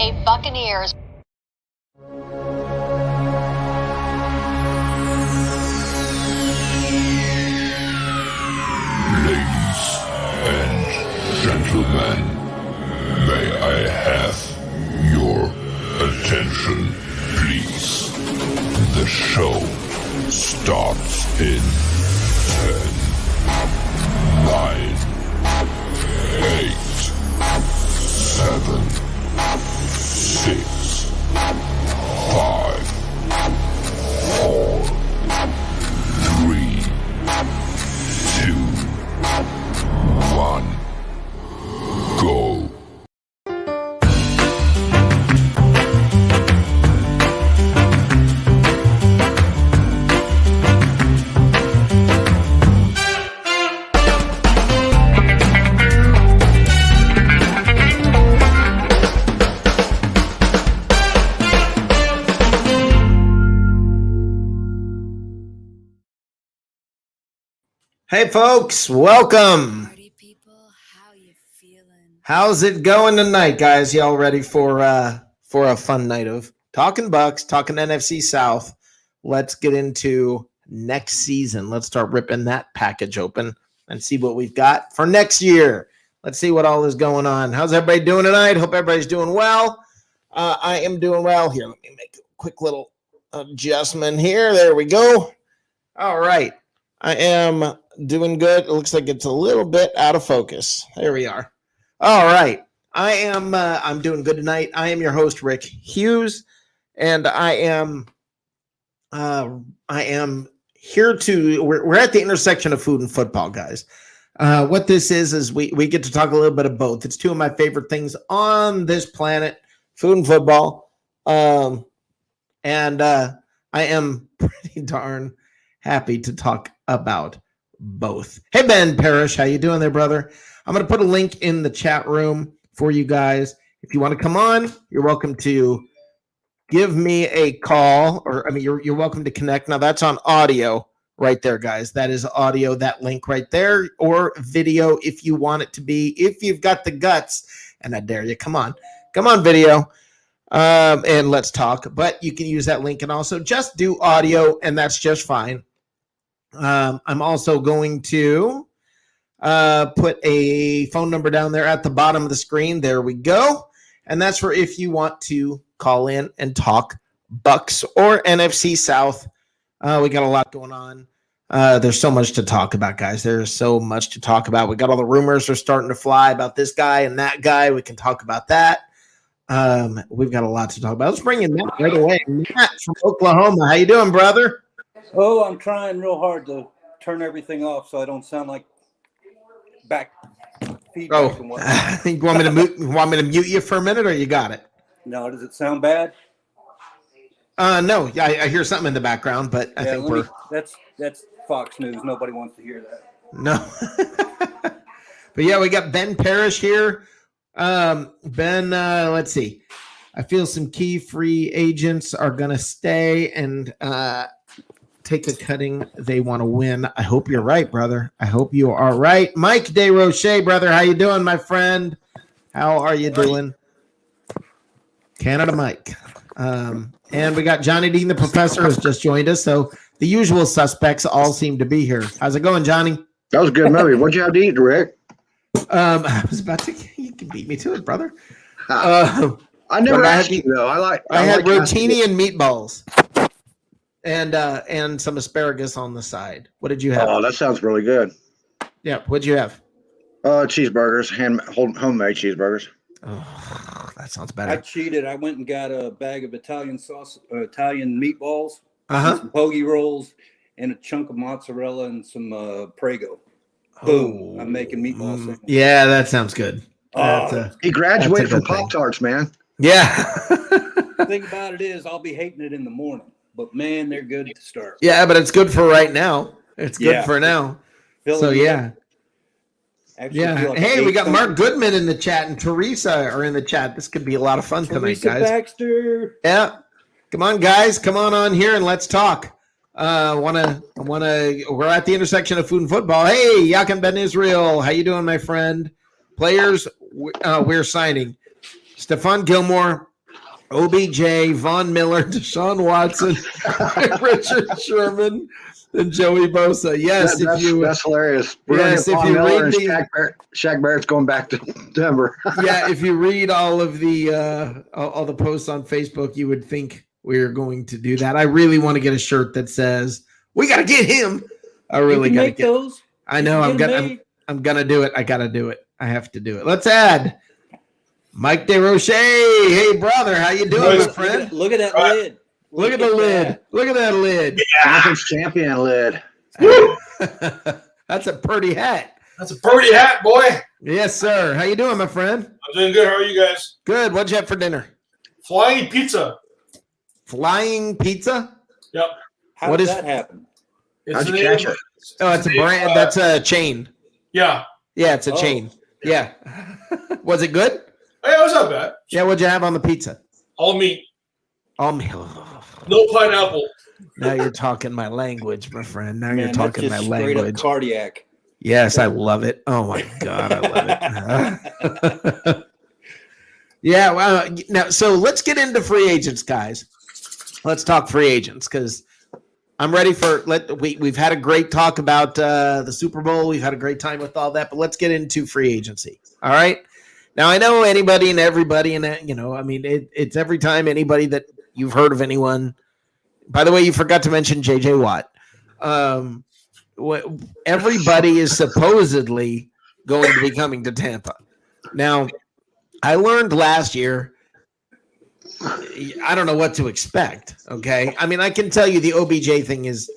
Bay Buccaneers. Ladies and gentlemen, may I have your attention, please? The show starts in 10, 9, 8, 7, 6, 5, 4, 3, 2, 1, go. Hey folks, welcome. Party people, how you feeling? How's it going tonight, guys? Y'all ready for a fun night of talking Bucs, talking NFC South? Let's get into next season. Let's start ripping that package open and see what we've got for next year. Let's see what all is going on. How's everybody doing tonight? Hope everybody's doing well. I am doing well. Here, let me make a quick little adjustment here. There we go. All right. I am doing good. It looks like it's a little bit out of focus. There we are. All right. I'm doing good tonight. I am your host, Rick Hughes, and I am here to we're at the intersection of food and football, guys. What this is we get to talk a little bit of both. It's two of my favorite things on this planet, food and football. And I am pretty darn happy to talk about both. Hey, Ben Parrish, how you doing there, brother? I'm going to put a link in the chat room for you guys. If you want to come on, you're welcome to give me a call, or you're welcome to connect. Now that's on audio right there, guys. That is audio, that link right there, or video if you want it to be, if you've got the guts, and I dare you. Come on, video. And let's talk, but you can use that link and also just do audio, and that's just fine. I'm also going to put a phone number down there at the bottom of the screen. There we go. And that's for if you want to call in and talk Bucs or NFC South. We got a lot going on. There's so much to talk about, guys. There's so much to talk about. We got all the rumors are starting to fly about this guy and that guy. We can talk about that. We've got a lot to talk about. Let's bring in Matt right away. Matt from Oklahoma. How you doing, brother? Oh, I'm trying real hard to turn everything off so I don't sound like back feedback and whatnot. I think you want me to mute you for a minute, or you got it? No, does it sound bad? No, I hear something in the background, but I think that's Fox News. Nobody wants to hear that. No. But yeah, we got Ben Parrish here. Ben, let's see. I feel some key free agents are gonna stay and take a cutting. They want to win. I hope you're right, brother. I hope you are right. Mike DeRoche, brother, how you doing, my friend? How are you doing? Canada Mike. And we got Johnny Dean, the professor, has just joined us. So the usual suspects all seem to be here. How's it going, Johnny? That was a good movie. What'd you have to eat, Rick? I was about to. You can beat me to it, brother. I never asked you though. I had rotini and meatballs, and some asparagus on the side. What did you have? Oh, that sounds really good. Yeah, what'd you have? Cheeseburgers, homemade cheeseburgers. Oh, that sounds better. I cheated. I went and got a bag of Italian sauce, Italian meatballs, some hoagie rolls, and a chunk of mozzarella and some Prego. Boom! I'm making meatballs. Yeah, that sounds good. He graduated from Pop-Tarts, man. Yeah. The thing about it is, I'll be hating it in the morning, but man, they're good to start. Yeah, but it's good for right now. It's good for now. So yeah. Like hey, we got Mark Goodman in the chat and Teresa are in the chat. This could be a lot of fun tonight, guys. Baxter. Yeah. Come on, guys. Come on here and let's talk. We're at the intersection of food and football. Hey, Yakin Ben Israel. How you doing, my friend? Players we're signing. Stephon Gilmore, OBJ, Von Miller, Deshaun Watson, Richard Sherman, and Joey Bosa. Yes, that's hilarious. We're yes, if you read Shaq Barrett's going back to Denver. Yeah, if you read all of the all the posts on Facebook, you would think we're going to do that. I really want to get a shirt that says "We got to get him." I really got to get those. I know. I'm gonna do it. I gotta do it. I have to do it. Let's add Mike DeRoche. Hey, brother, how you doing, my friend? Look at that lid. Look at the lid. Look at that lid. Conference champion lid. That's a pretty hat. That's a pretty hat, boy. Yes, sir. How you doing, my friend? I'm doing good. How are you guys? Good. What'd you have for dinner? Flying pizza. Flying pizza? Yep. How did that happen? How'd you catch it? Oh, it's a brand. That's a chain. Yeah. Yeah, it's a chain. Yeah. Was it good? Hey, it was not bad. Yeah, what'd you have on the pizza? All meat. All meat. No pineapple. Now you're talking my language, my friend. Now Man, you're talking my that's just straight language. up cardiac. Yes, I love it. Oh my God, I love it. Yeah, well, now so let's get into free agents, guys. Let's talk free agents because I'm ready for we've had a great talk about the Super Bowl. We've had a great time with all that, but let's get into free agency. All right. Now I know anybody and everybody, and I mean it's every time anybody that you've heard of anyone. By the way, you forgot to mention JJ Watt. Everybody is supposedly going to be coming to Tampa. Now, I learned last year, I don't know what to expect. Okay. I mean, I can tell you the OBJ thing is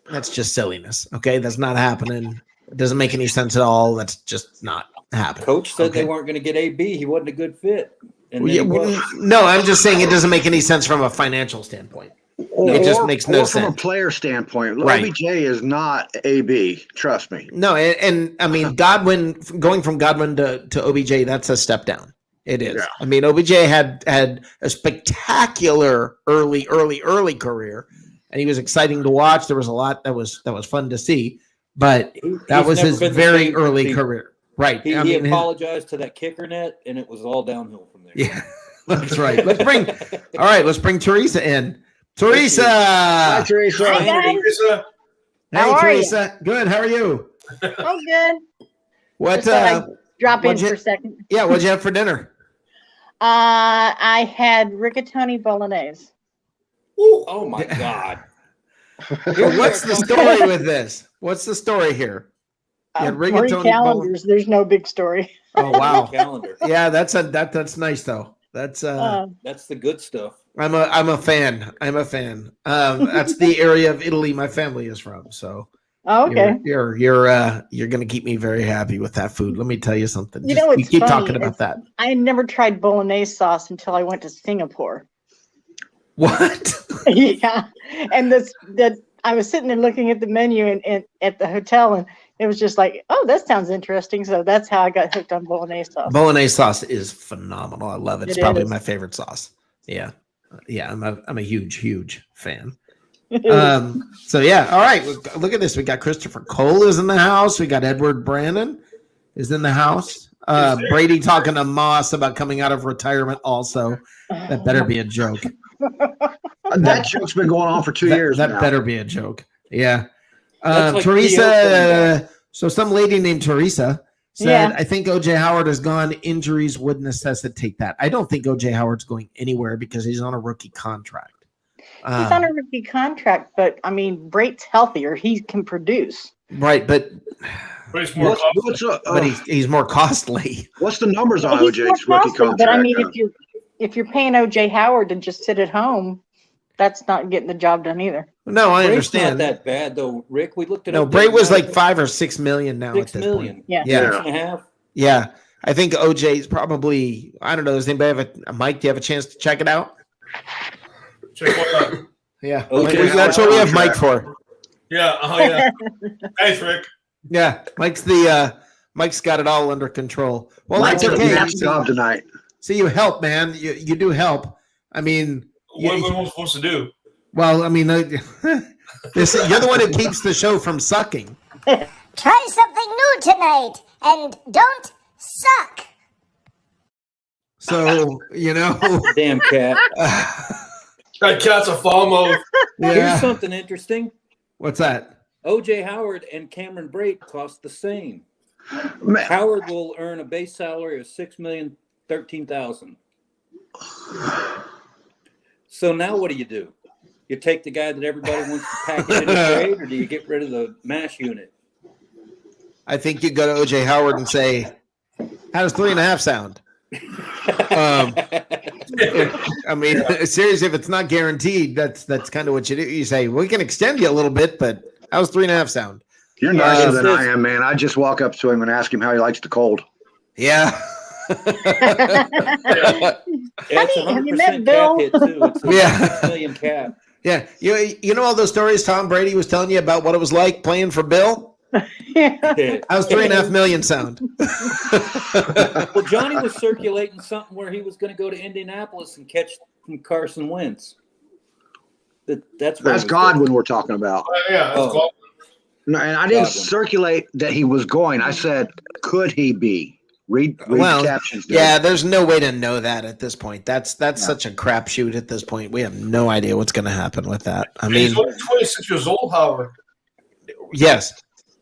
that's just silliness. Okay. That's not happening. It doesn't make any sense at all. That's just not happening. Coach said they weren't going to get AB. He wasn't a good fit. And no, I'm just saying it doesn't make any sense from a financial standpoint. It just makes no sense. From a player standpoint, right. OBJ is not AB. Trust me. No, and I mean Godwin, going from Godwin to OBJ, that's a step down. It is. Yeah. I mean, OBJ had a spectacular early career, and he was exciting to watch. There was a lot that was fun to see, but that was his very early career. Right. He apologized to that kicker net, and it was all downhill from there. Yeah, that's right. Let's bring Teresa in. Teresa. Hi, Teresa. Hi, guys. Teresa. Hey, how are Teresa. You? Good. How are you? Oh, good. What? Drop in for a second. Yeah. What'd you have for dinner? I had rigatoni bolognese. Ooh, oh my God. What's the story with this? What's the story here? Three calendars. There's no big story. Oh wow. Calendar. Yeah, that's nice though. That's the good stuff. I'm a fan. That's the area of Italy my family is from. So okay. You're gonna keep me very happy with that food. Let me tell you something. We keep talking about that. I had never tried bolognese sauce until I went to Singapore. What? Yeah, and I was sitting there looking at the menu and at the hotel, and it was just like, oh, that sounds interesting. So that's how I got hooked on bolognese sauce. Bolognese sauce is phenomenal. I love it. It's probably my favorite sauce. Yeah. Yeah. I'm a huge fan. So yeah. All right. Look at this. We got Christopher Cole is in the house. We got Edward Brandon is in the house. Brady talking to Moss about coming out of retirement also. That better be a joke. That joke's been going on for 2 years. That better be a joke. Yeah. Teresa, so some lady named Teresa said, I think OJ Howard is gone. Injuries would necessitate that. I don't think OJ Howard's going anywhere because he's on a rookie contract. He's on a rookie contract, but I mean, Brate's healthier. He can produce. Right, but he's more costly. He's more costly. What's the numbers on OJ's rookie contract? But I mean, if you're paying OJ Howard to just sit at home, that's not getting the job done either. No, I understand. Not that bad though, Rick. We looked at no. Bray was like $5 or $6 million now. $6 million. Yeah. 6.5. Yeah, I think OJ's probably. I don't know. Does anybody have a Mike? Do you have a chance to check it out? Check what out? Yeah, Okay. That's what we have Mike for. Yeah. Oh yeah. Thanks, Rick. Yeah, Mike's got it all under control. Well, Mike's that's okay. a job tonight. So you help, man. You do help. I mean, what am I supposed to do? Well, I mean, you're the one who keeps the show from sucking. Try something new tonight and don't suck. So, Damn cat. That cat's a foul mouth. yeah. Here's something interesting. What's that? O.J. Howard and Cameron Brate cost the same. Man, Howard will earn a base salary of $6,013,000. So now what do? You take the guy that everybody wants to package in a trade, or do you get rid of the MASH unit? I think you go to OJ Howard and say, how does 3.5 sound? I mean, seriously, if it's not guaranteed, that's kind of what you do. You say, we can extend you a little bit, but how's 3.5 sound? you're nicer than I am, man. I just walk up to him and ask him how he likes the cold. Yeah. It's Have you 100% met cap Bill? hit, too. It's a Yeah. $6 million cap. Yeah. You know all those stories Tom Brady was telling you about what it was like playing for Bill? How's 3.5 million sound? Well, Johnny was circulating something where he was going to go to Indianapolis and catch from Carson Wentz. That's Godwin we're talking about. Yeah, that's Oh. cool. No, and I didn't Godwin. circulate that he was going. I said, could he be? Read Well, the captions. dude. Yeah, there's no way to know that at this point. That's such a crapshoot at this point. We have no idea what's going to happen with that. I mean, He's only 26 years old, Howard. yes.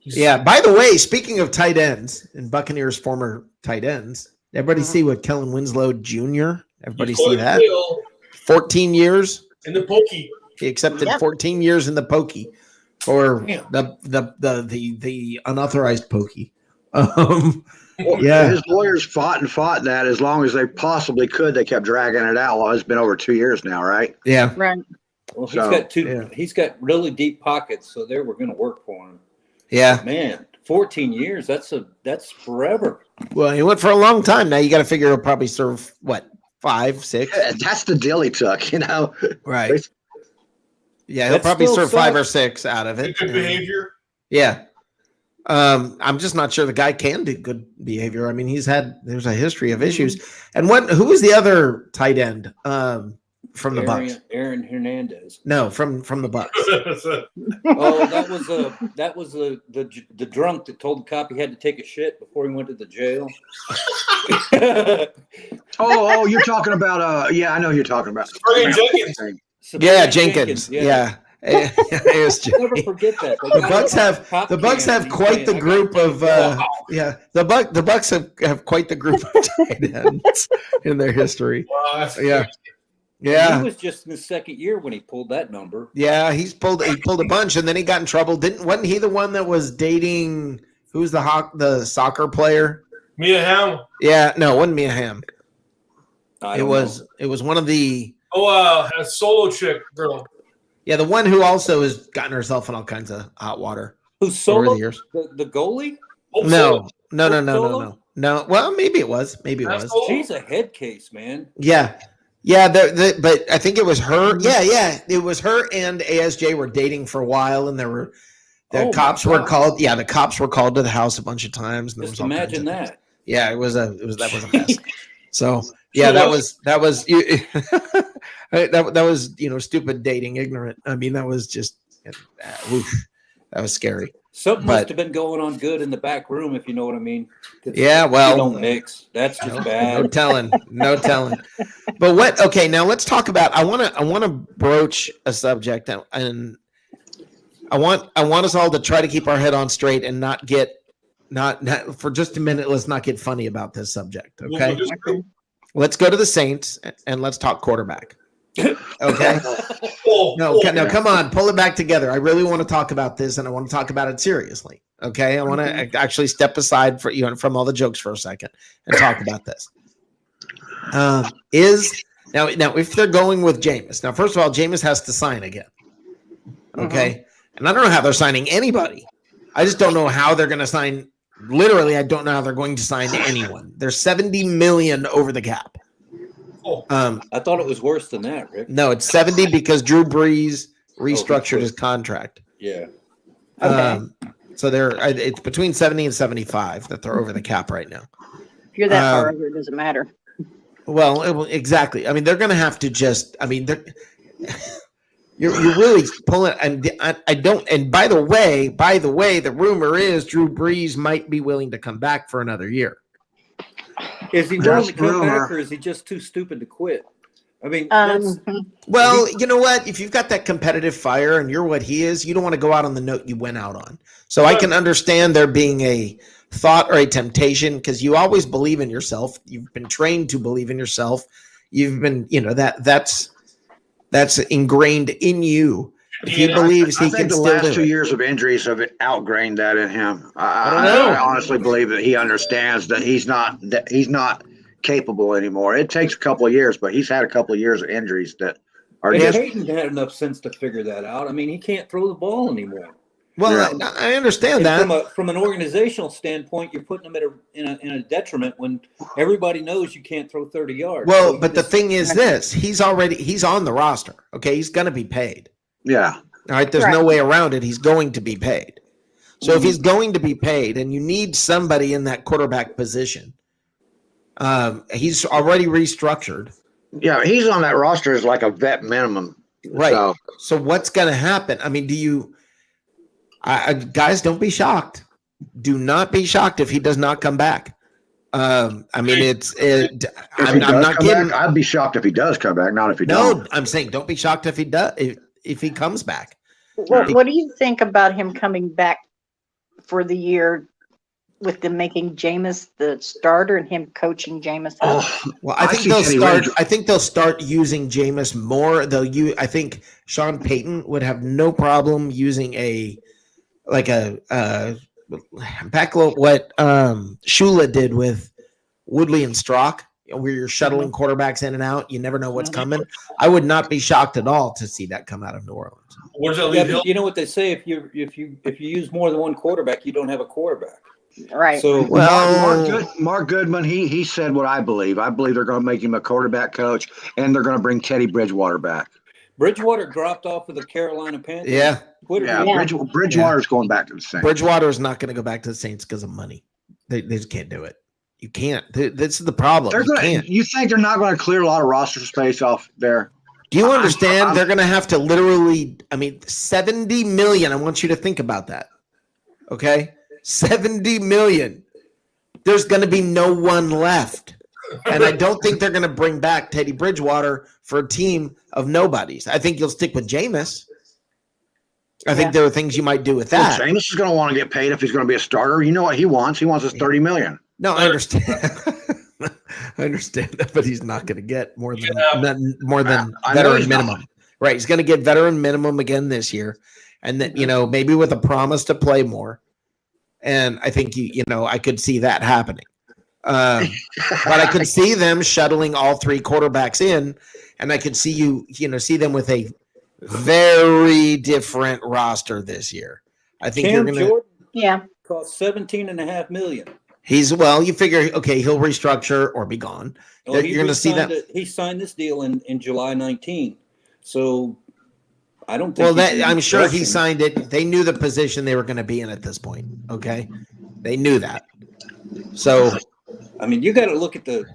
Yeah. By the way, speaking of tight ends and Buccaneers former tight ends, everybody see what Kellen Winslow Jr. Everybody He's see going that? to jail 14 years. in the pokey. He accepted Yep. 14 years in the pokey, or Damn. the unauthorized pokey. Well, Yeah. his lawyers fought that as long as they possibly could. They kept dragging it out. Well, it's been over 2 years now, right? Yeah. Right. Well, he's So, got two. yeah. He's got really deep pockets, so they were going to work for him. Yeah. Man, 14 years. That's forever. Well, he went for a long time. Now you got to figure he'll probably serve what, 5, 6? Yeah, that's the deal he took, Right. Yeah, he'll That probably still serve 5 or sucks. 6 out of it. Good And- behavior. Yeah. I'm just not sure the guy can do good behavior. I mean, there's a history of issues. And who was the other tight end from the Bucs? Aaron Hernandez. No, from the Bucs. Oh, that was the drunk that told the cop he had to take a shit before he went to the jail. Oh, you're talking about I know who you're talking about. Spurgeon Jenkins. Yeah, Jenkins. Yeah. It was Never forget that. The Bucs have quite the group of the Bucs have quite the group of tight ends in their history. Wow, that's Yeah. He Yeah. was just in his second year when he pulled that number. Yeah, he pulled a bunch and then he got in trouble. Wasn't he the one that was dating who's the soccer player? Mia Hamm. Yeah, no, it wasn't Mia Hamm. I It don't was know. one of the A solo chick girl. the one who also has gotten herself in all kinds of hot water Who's over solo? the years. The goalie? Hope No, Solo. no. No, well, maybe it was. That's was. cool. She's a head case, man. Yeah. Yeah, but I think it was her. Yeah, it was her and ASJ were dating for a while, and the Oh, cops my were God. called. Yeah, the cops were called to the house a bunch of times. And there Just was all kinds imagine of things. that. Yeah, that was a mess. So yeah, that was that was stupid dating, ignorant. I mean, that was just that was scary. Something But- must have been going on good in the back room, if you know what I mean. 'Cause Yeah, you well, don't mix. That's just no bad. telling, no telling. But what? Okay, now let's talk about. I want to broach a subject, and I want us all to try to keep our head on straight and not for just a minute. Let's not get funny about this subject. Okay, let's go to the Saints and let's talk quarterback. Okay. No, come on, pull it back together. I really want to talk about this, and I want to talk about it seriously. Okay, I want to actually step aside from all the jokes for a second and talk about this. Now if they're going with Jameis, now first of all, Jameis has to sign again. Okay, and I don't know how they're signing anybody. I just don't know how they're going to sign. Literally, I don't know how they're going to sign anyone. They're $70 million over the cap. I thought it was worse than that, Rick. No, it's 70 because Drew Brees restructured his contract. Yeah. So it's between 70 and 75 that they're over the cap right now. If you're that far over, it doesn't matter. Well, exactly. I mean, they're going to have to just. I mean, you're really pulling. And I don't. And by the way, the rumor is Drew Brees might be willing to come back for another year. Is he willing That's to come rumor. back, or is he just too stupid to quit? I mean, Well, you know what? If you've got that competitive fire and you're what he is, you don't want to go out on the note you went out on. So I can understand there being a thought or a temptation because you always believe in yourself. You've been trained to believe in yourself. You've been, that's ingrained in you. If he believes I he think can the still last do 2 it. years of injuries have outgrained that in him. I don't know. I honestly believe that he understands that he's not capable anymore. It takes a couple of years, but he's had a couple of years of injuries that are and just. Peyton had enough sense to figure that out. I mean, he can't throw the ball anymore. Well, Yeah. I understand And that. from an organizational standpoint, you're putting him in a detriment when everybody knows you can't throw 30 yards. Well, So but the thing is this, he's on the roster. Okay. He's going to be paid. Yeah. All right. There's no way around it. He's going to be paid. So if he's going to be paid and you need somebody in that quarterback position, he's already restructured. Yeah, he's on that roster as like a vet minimum. Right. So what's going to happen? I mean, guys, don't be shocked. Do not be shocked if he does not come back. I mean, I'm not kidding. I'd be shocked if he does come back, not if he don't. No, I'm saying don't be shocked if he does, if he comes back. Well, what do you think about him coming back for the year with them making Jameis the starter and him coaching Jameis? Well, I think they'll start using Jameis more. I think Sean Payton would have no problem using what Shula did with Woodley and Strock, where you're shuttling quarterbacks in and out. You never know what's coming. I would not be shocked at all to see that come out of New Orleans. Where's that leave? You know what they say: if you use more than one quarterback, you don't have a quarterback. Right. So Mark Goodman, he said what I believe. I believe they're going to make him a quarterback coach, and they're going to bring Teddy Bridgewater back. Bridgewater dropped off of the Carolina Panthers. Yeah. Bridgewater's going back to the Saints. Bridgewater is not going to go back to the Saints because of money. They just can't do it. You can't. This is the problem. You think they're not going to clear a lot of roster space off there? Do you understand? They're going to have to literally, $70 million. I want you to think about that. Okay? $70 million. There's going to be no one left. And I don't think they're going to bring back Teddy Bridgewater for a team of nobodies. I think you'll stick with Jameis. I think there are things you might do with that. Well, Jameis is going to want to get paid if he's going to be a starter. You know what he wants? He wants his $30 million. No, I understand. I understand that, but he's not going to get more than veteran minimum. Right. He's going to get veteran minimum again this year. And then, maybe with a promise to play more. And I think, I could see that happening. But I could see them shuttling all three quarterbacks in, and I could see see them with a very different roster this year. I think Cam you're going to cost $17.5 million. You figure, okay, he'll restructure or be gone. Well, you're going to see that. He signed this deal in July 19. So I don't think. Well, I'm sure he signed it. They knew the position they were going to be in at this point. Okay. They knew that. So, you got to look at the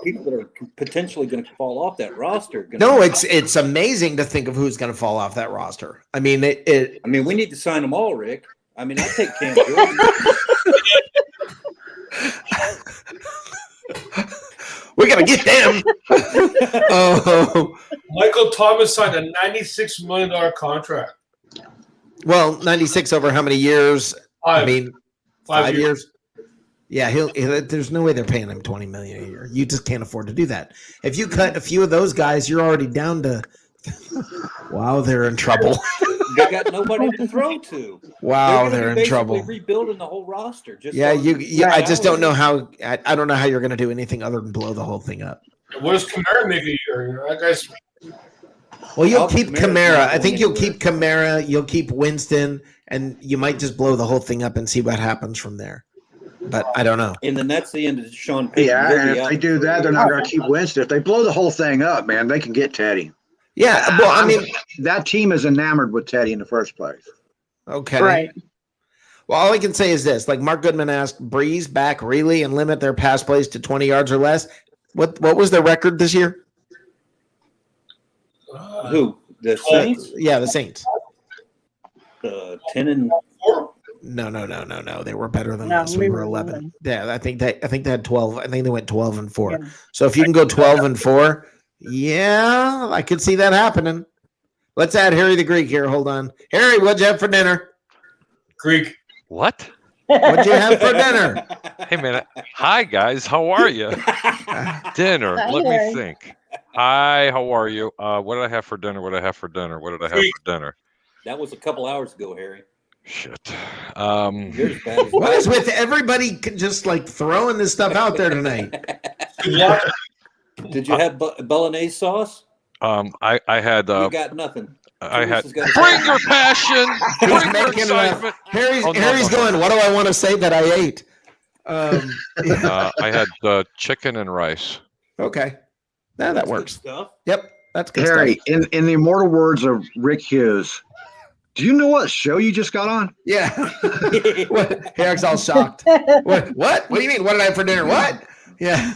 people that are potentially going to fall off that roster. It's amazing to think of who's going to fall off that roster. We need to sign them all, Rick. I take Cam Jordan. We got to get them. Michael Thomas signed a $96 million contract. Well, 96 over how many years? 5 years. Yeah, there's no way they're paying him $20 million a year. You just can't afford to do that. If you cut a few of those guys, you're already down to. Wow, they're in trouble. They got nobody to throw to. Wow, they're in trouble. Rebuilding the whole roster. I just don't know how. I don't know how you're going to do anything other than blow the whole thing up. What does Kamara make a year? That guy's. Well, you'll keep Kamara. I think you'll keep Kamara. You'll keep Winston, and you might just blow the whole thing up and see what happens from there. But I don't know. And then that's the end of Sean Payton. Yeah, and if they do that, they're not going to keep Winston. If they blow the whole thing up, man, they can get Teddy. Yeah, well, that team is enamored with Teddy in the first place. Okay. Right. Well, all I can say is this: like Mark Goodman asked, Breeze back really and limit their pass plays to 20 yards or less. What was their record this year? Who? The Saints? Yeah, the Saints. 10-4. No. They were better than No, us. We we were were 11. 11. Yeah, I think they had 12. I think they went 12-4. Yeah. So if you can go 12-4, yeah, I could see that happening. Let's add Harry the Greek here. Hold on. Harry, what'd you have for dinner? Greek. What? What'd you have for dinner? Hey, man. Hi, guys. How are you? Dinner. Hi, Let me Harry. think. Hi, how are you? What did I have for dinner? What did I have for dinner? What did I have for dinner? That was a couple hours ago, Harry. Shit. You're as bad as What is with everybody just like throwing this stuff out there tonight? Good luck. Did you have bolognese sauce? I had You got nothing. I had Teresa's got- bring your passion, He's bring your making it up. excitement. Harry's Oh, no, Harry's no, no. going, what do I want to say that I ate? I had chicken and rice. Okay. That That's good works. stuff. Yep. That's good Harry, stuff. in the immortal words of Rick Hughes, do you know what show you just got on? Yeah. What? Eric's all shocked. What? What do you mean? What did I have for dinner? What? Yeah.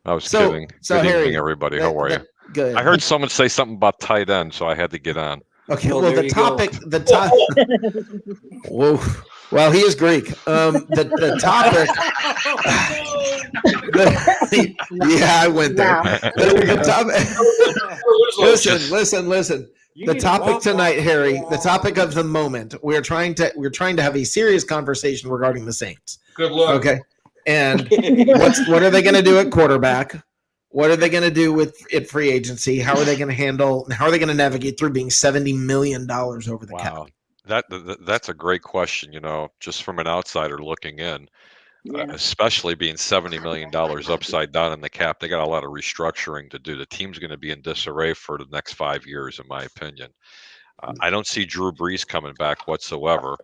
I was So- kidding. so Good Harry, evening, everybody. How are you? Good. I heard someone say something about tight end, so I had to get on. Okay. Well, Well, there the you go. Whoa. Well, he is Greek. The topic. Yeah, I went there. Wow. The topic. Listen. You The need a topic walk tonight, off. Harry. The topic of the moment. We're trying to have a serious conversation regarding the Saints. Good luck. Okay. And what are they going to do at quarterback? What are they going to do with it free agency? How are they going to navigate through being $70 million over the cap? Wow. That's a great question, just from an outsider looking in, Yeah. especially being $70 million upside down in the cap. They got a lot of restructuring to do. The team's going to be in disarray for the next 5 years, in my opinion. I don't see Drew Brees coming back whatsoever.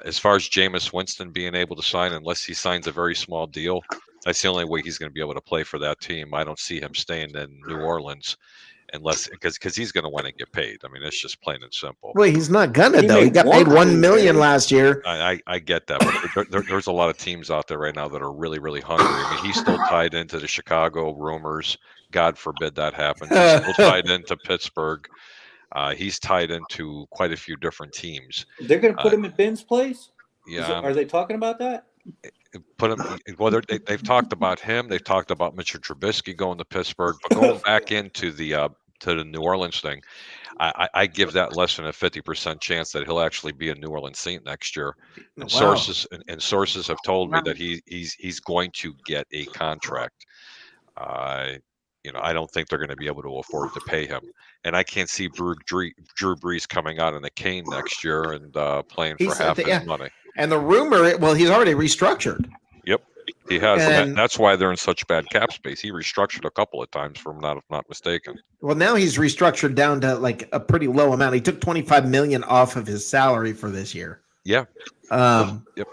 As far as Jameis Winston being able to sign, unless he signs a very small deal, that's the only way he's going to be able to play for that team. I don't see him staying in New Orleans unless because he's going to want to get paid. I mean, it's just plain and simple. Well, he's not gonna He though. He made got paid one $1 million move, last year. I get that, but there's a lot of teams out there right now that are really, really hungry. I mean, he's still tied into the Chicago rumors. God forbid that happens. He's still tied into Pittsburgh. He's tied into quite a few different teams. They're going to put him in Ben's place? Yeah, Are they talking about that? put him. Well, they've talked about him. They've talked about Mitchell Trubisky going to Pittsburgh, but going back into the New Orleans thing, I give that less than a 50% chance that he'll actually be a New Orleans Saint next year. And Wow. sources have told me that he's going to get a contract. I don't think they're going to be able to afford to pay him, and I can't see Drew Brees coming out in the cane next year and playing for half his money. And the rumor, well, he's already restructured. Yep, he has. And that's why they're in such bad cap space. He restructured a couple of times, if not mistaken. Well, now he's restructured down to like a pretty low amount. He took $25 million off of his salary for this year. Yeah. Yep.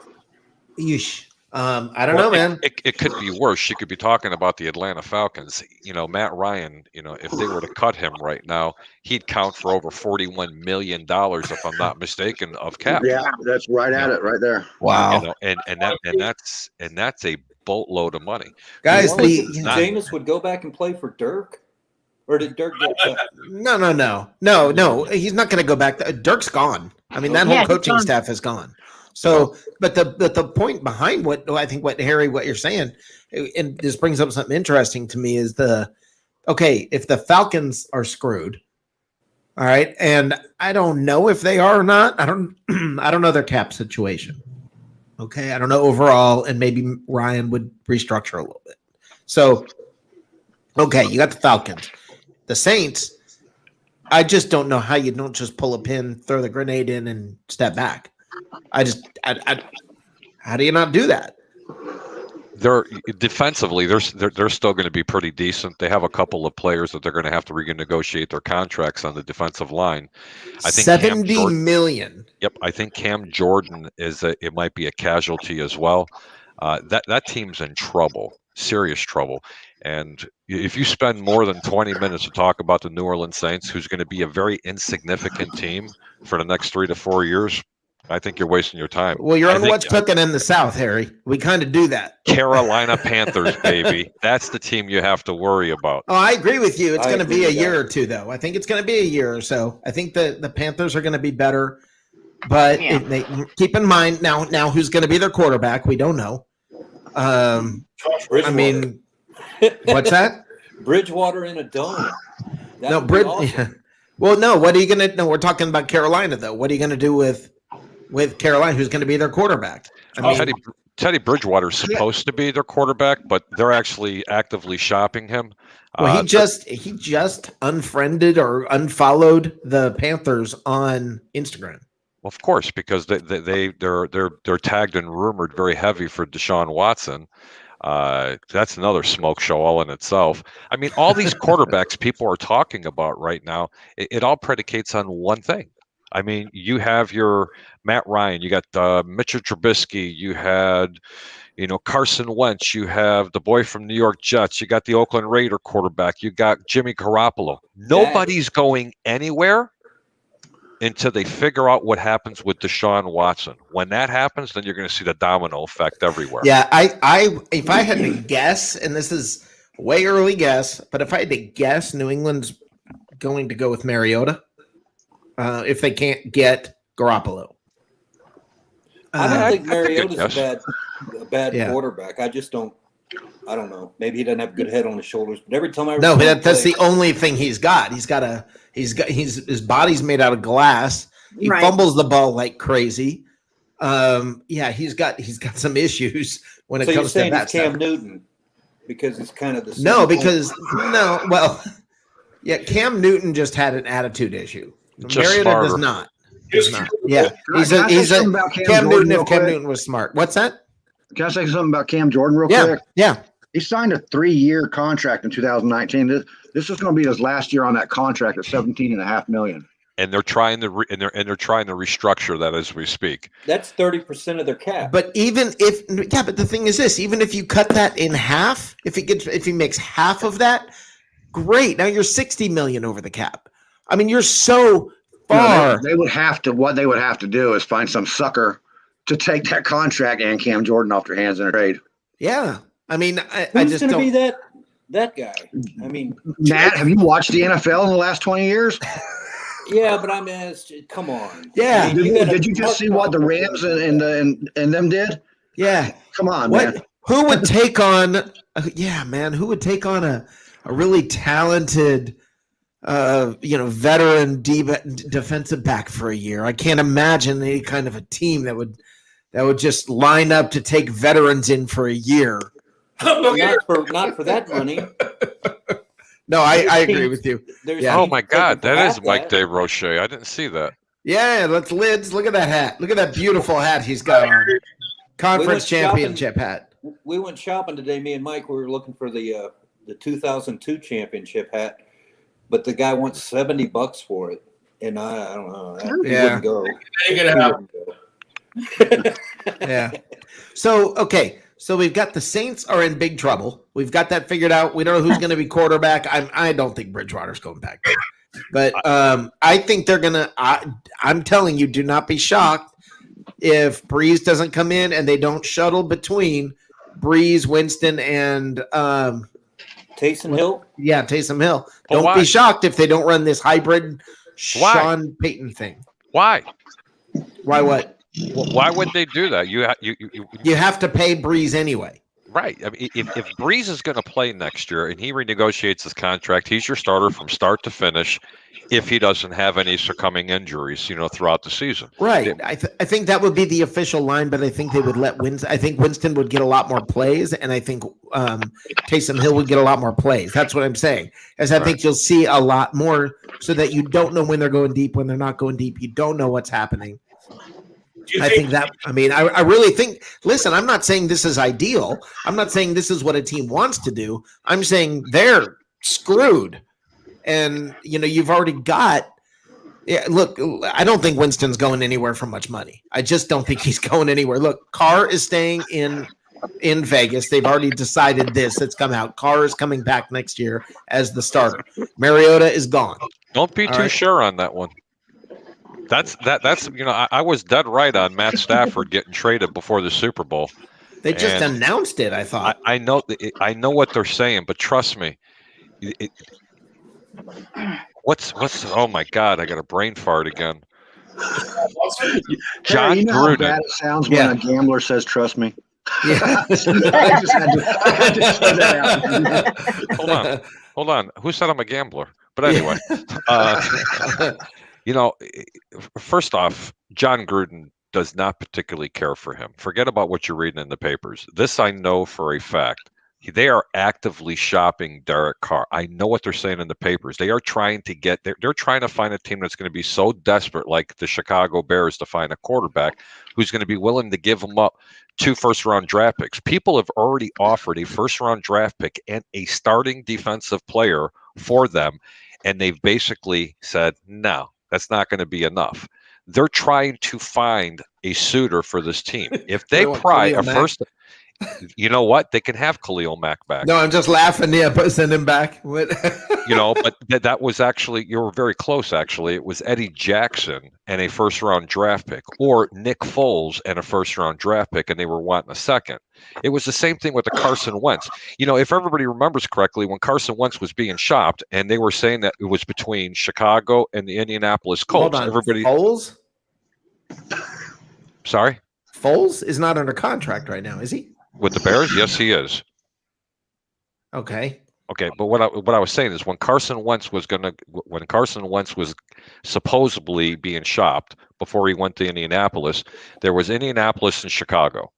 Yeesh. I don't know, man. It could be worse. You could be talking about the Atlanta Falcons. Matt Ryan, if they were to cut him right now, he'd count for over $41 million, if I'm not mistaken, of cap. Yeah, that's right at it, right there. Wow. And that's a boatload of money. Guys, Jameis would go back and play for Dirk? Or did Dirk get cut? No. He's not going to go back. Dirk's gone. I mean, that whole he's coaching gone. staff is gone. So, but the point behind what you're saying, and this brings up something interesting to me is if the Falcons are screwed, all right, and I don't know if they are or not. I don't know their cap situation. Okay, I don't know overall, and maybe Ryan would restructure a little bit. So, okay, you got the Falcons, the Saints. I just don't know how you don't just pull a pin, throw the grenade in, and step back. How do you not do that? They're defensively, they're still going to be pretty decent. They have a couple of players that they're going to have to renegotiate their contracts on the defensive line. I think $70 million. Yep, I think Cam Jordan it might be a casualty as well. That team's in trouble, serious trouble. And if you spend more than 20 minutes to talk about the New Orleans Saints, who's going to be a very insignificant team for the next 3 to 4 years, I think you're wasting your time. Well, you're on what's cooking in the South, Harry. We kind of do that. Carolina Panthers, baby. That's the team you have to worry about. Oh, I agree with you. It's going to be a agree with year that. or two, though. I think it's going to be a year or so. I think the Panthers are going to be better. But Yeah. they keep in mind now who's going to be their quarterback? We don't know. I Bridgewater. mean, what's that? Bridgewater in a dome. That No, would be awesome. Well, no. What are you going to? No, we're talking about Carolina though. What are you going to do with Carolina? Who's going to be their quarterback? I mean, Teddy Bridgewater's supposed to be their quarterback, but they're actually actively shopping him. well, he just unfriended or unfollowed the Panthers on Instagram. Of course, because they're tagged and rumored very heavy for Deshaun Watson. That's another smoke show all in itself. I mean, all these quarterbacks people are talking about right now, it all predicates on one thing. I mean, you have your Matt Ryan, you got Mitchell Trubisky, you had, Carson Wentz, you have the boy from New York Jets, you got the Oakland Raider quarterback, you got Jimmy Garoppolo. Nobody's going anywhere until they figure out what happens with Deshaun Watson. When that happens, then you're going to see the domino effect everywhere. Yeah, if I had to guess, and this is way early guess, but if I had to guess, New England's going to go with Mariota if they can't get Garoppolo. I don't think I think Mariota's a bad Yeah. quarterback. I don't know. Maybe he doesn't have a good head on his shoulders, but every time I No, see him that's play- the only thing he's got. His body's made out of glass. He Right. fumbles the ball like crazy. He's got some issues when it So you're comes to saying that it's Cam stuff. Newton because it's kind of the same No, Cam Newton just had an attitude issue. Just Mariota smarter. does not. Does not. Yeah, Can I say something about Cam Jordan Newton. real If Cam quick? Newton was smart, what's that? Can I say something about Cam Jordan real Yeah, quick? yeah. He signed a 3-year contract in 2019. This is going to be his last year on that contract at $17.5 million. And they're trying to they're trying to restructure that as we speak. That's 30% of their cap. But but the thing is this: even if you cut that in half, if he makes half of that, great. Now you're 60 million over the cap. I mean, you're so far. They would have to. What they would have to do is find some sucker to take that contract and Cam Jordan off their hands in a trade. Yeah, I mean, I Who's just going to don't. be that guy? I mean, Matt, have you watched the NFL in the last 20 years? yeah, but I mean, come on. Yeah. I mean, Did you just see what the Rams and them did? Yeah, Come on, man. Who would take on? Yeah, man, who would take on a really talented, veteran defensive back for a year? I can't imagine any kind of a team that would just line up to take veterans in for a year. Not for that money. No, I agree with you. There's Yeah. Oh teams my taking God, that is half Mike Dave Roche. I didn't see that. Yeah, Lids. Look at that hat. Look at that beautiful hat he's got on. Conference championship hat. We went shopping today. Me and Mike, we were looking for the 2002 championship hat, but the guy wants $70 for it, and I don't know. He Yeah. wouldn't go. Ain't gonna He happen. wouldn't go. Yeah. So we've got the Saints are in big trouble. We've got that figured out. We don't know who's going to be quarterback. I don't think Bridgewater's going back there. But I think they're going to I'm telling you, do not be shocked if Breeze doesn't come in and they don't shuttle between Breeze, Winston, and Taysom Hill. yeah, Taysom Hill. But Don't why? be shocked if they don't run this hybrid Why? Sean Payton thing. Why? Why what? Why would they do that? You You have to pay Breeze anyway. right. I mean, if Breeze is going to play next year and he renegotiates his contract, he's your starter from start to finish. If he doesn't have any succumbing injuries, throughout the season. Right. I think that would be the official line, but I think they would let Winston. I think Winston would get a lot more plays, and I think Taysom Hill would get a lot more plays. That's what I'm saying. As I think you'll see a lot more, so that you don't know when they're going deep, when they're not going deep. You don't know what's happening. Do you I think that. I mean, I really think. Listen, I'm not saying this is ideal. I'm not saying this is what a team wants to do. I'm saying they're screwed. And you've already got. Yeah, look, I don't think Winston's going anywhere for much money. I just don't think he's going anywhere. Look, Carr is staying in Vegas. They've already decided this. It's come out. Carr is coming back next year as the starter. Mariota is gone. Don't be All too right. sure on that one. That's I was dead right on Matt Stafford getting traded before the Super Bowl. They just And announced it. I thought. I know what they're saying, but trust me. What's oh my God, I got a brain fart again. John You know how Gruden. bad it sounds when Yeah. a gambler says, "Trust me." Yeah. I just had to say that out. Hold on. Who said I'm a gambler? But anyway, you know, first off, John Gruden does not particularly care for him. Forget about what you're reading in the papers. This I know for a fact. They are actively shopping Derek Carr. I know what they're saying in the papers. They are trying to get they're trying to find a team that's going to be so desperate, like the Chicago Bears, to find a quarterback who's going to be willing to give them up 2 first-round draft picks. People have already offered a first-round draft pick and a starting defensive player for them, and they've basically said, no, that's not going to be enough. They're trying to find a suitor for this team. If they want pry Khalil a Mack? first, you know what? They can have Khalil Mack back. No, I'm just laughing. Yeah, but send him back. What? But that was actually, you were very close, actually. It was Eddie Jackson and a first-round draft pick, or Nick Foles and a first-round draft pick, and they were wanting a second. It was the same thing with the Carson Wentz. If everybody remembers correctly, when Carson Wentz was being shopped, and they were saying that it was between Chicago and the Indianapolis Colts. Hold on. Everybody, Foles? sorry, Foles is not under contract right now, is he? with the Bears, yes, he is. Okay. Okay, but what I was saying is when Carson Wentz was supposedly being shopped before he went to Indianapolis, there was Indianapolis and Chicago,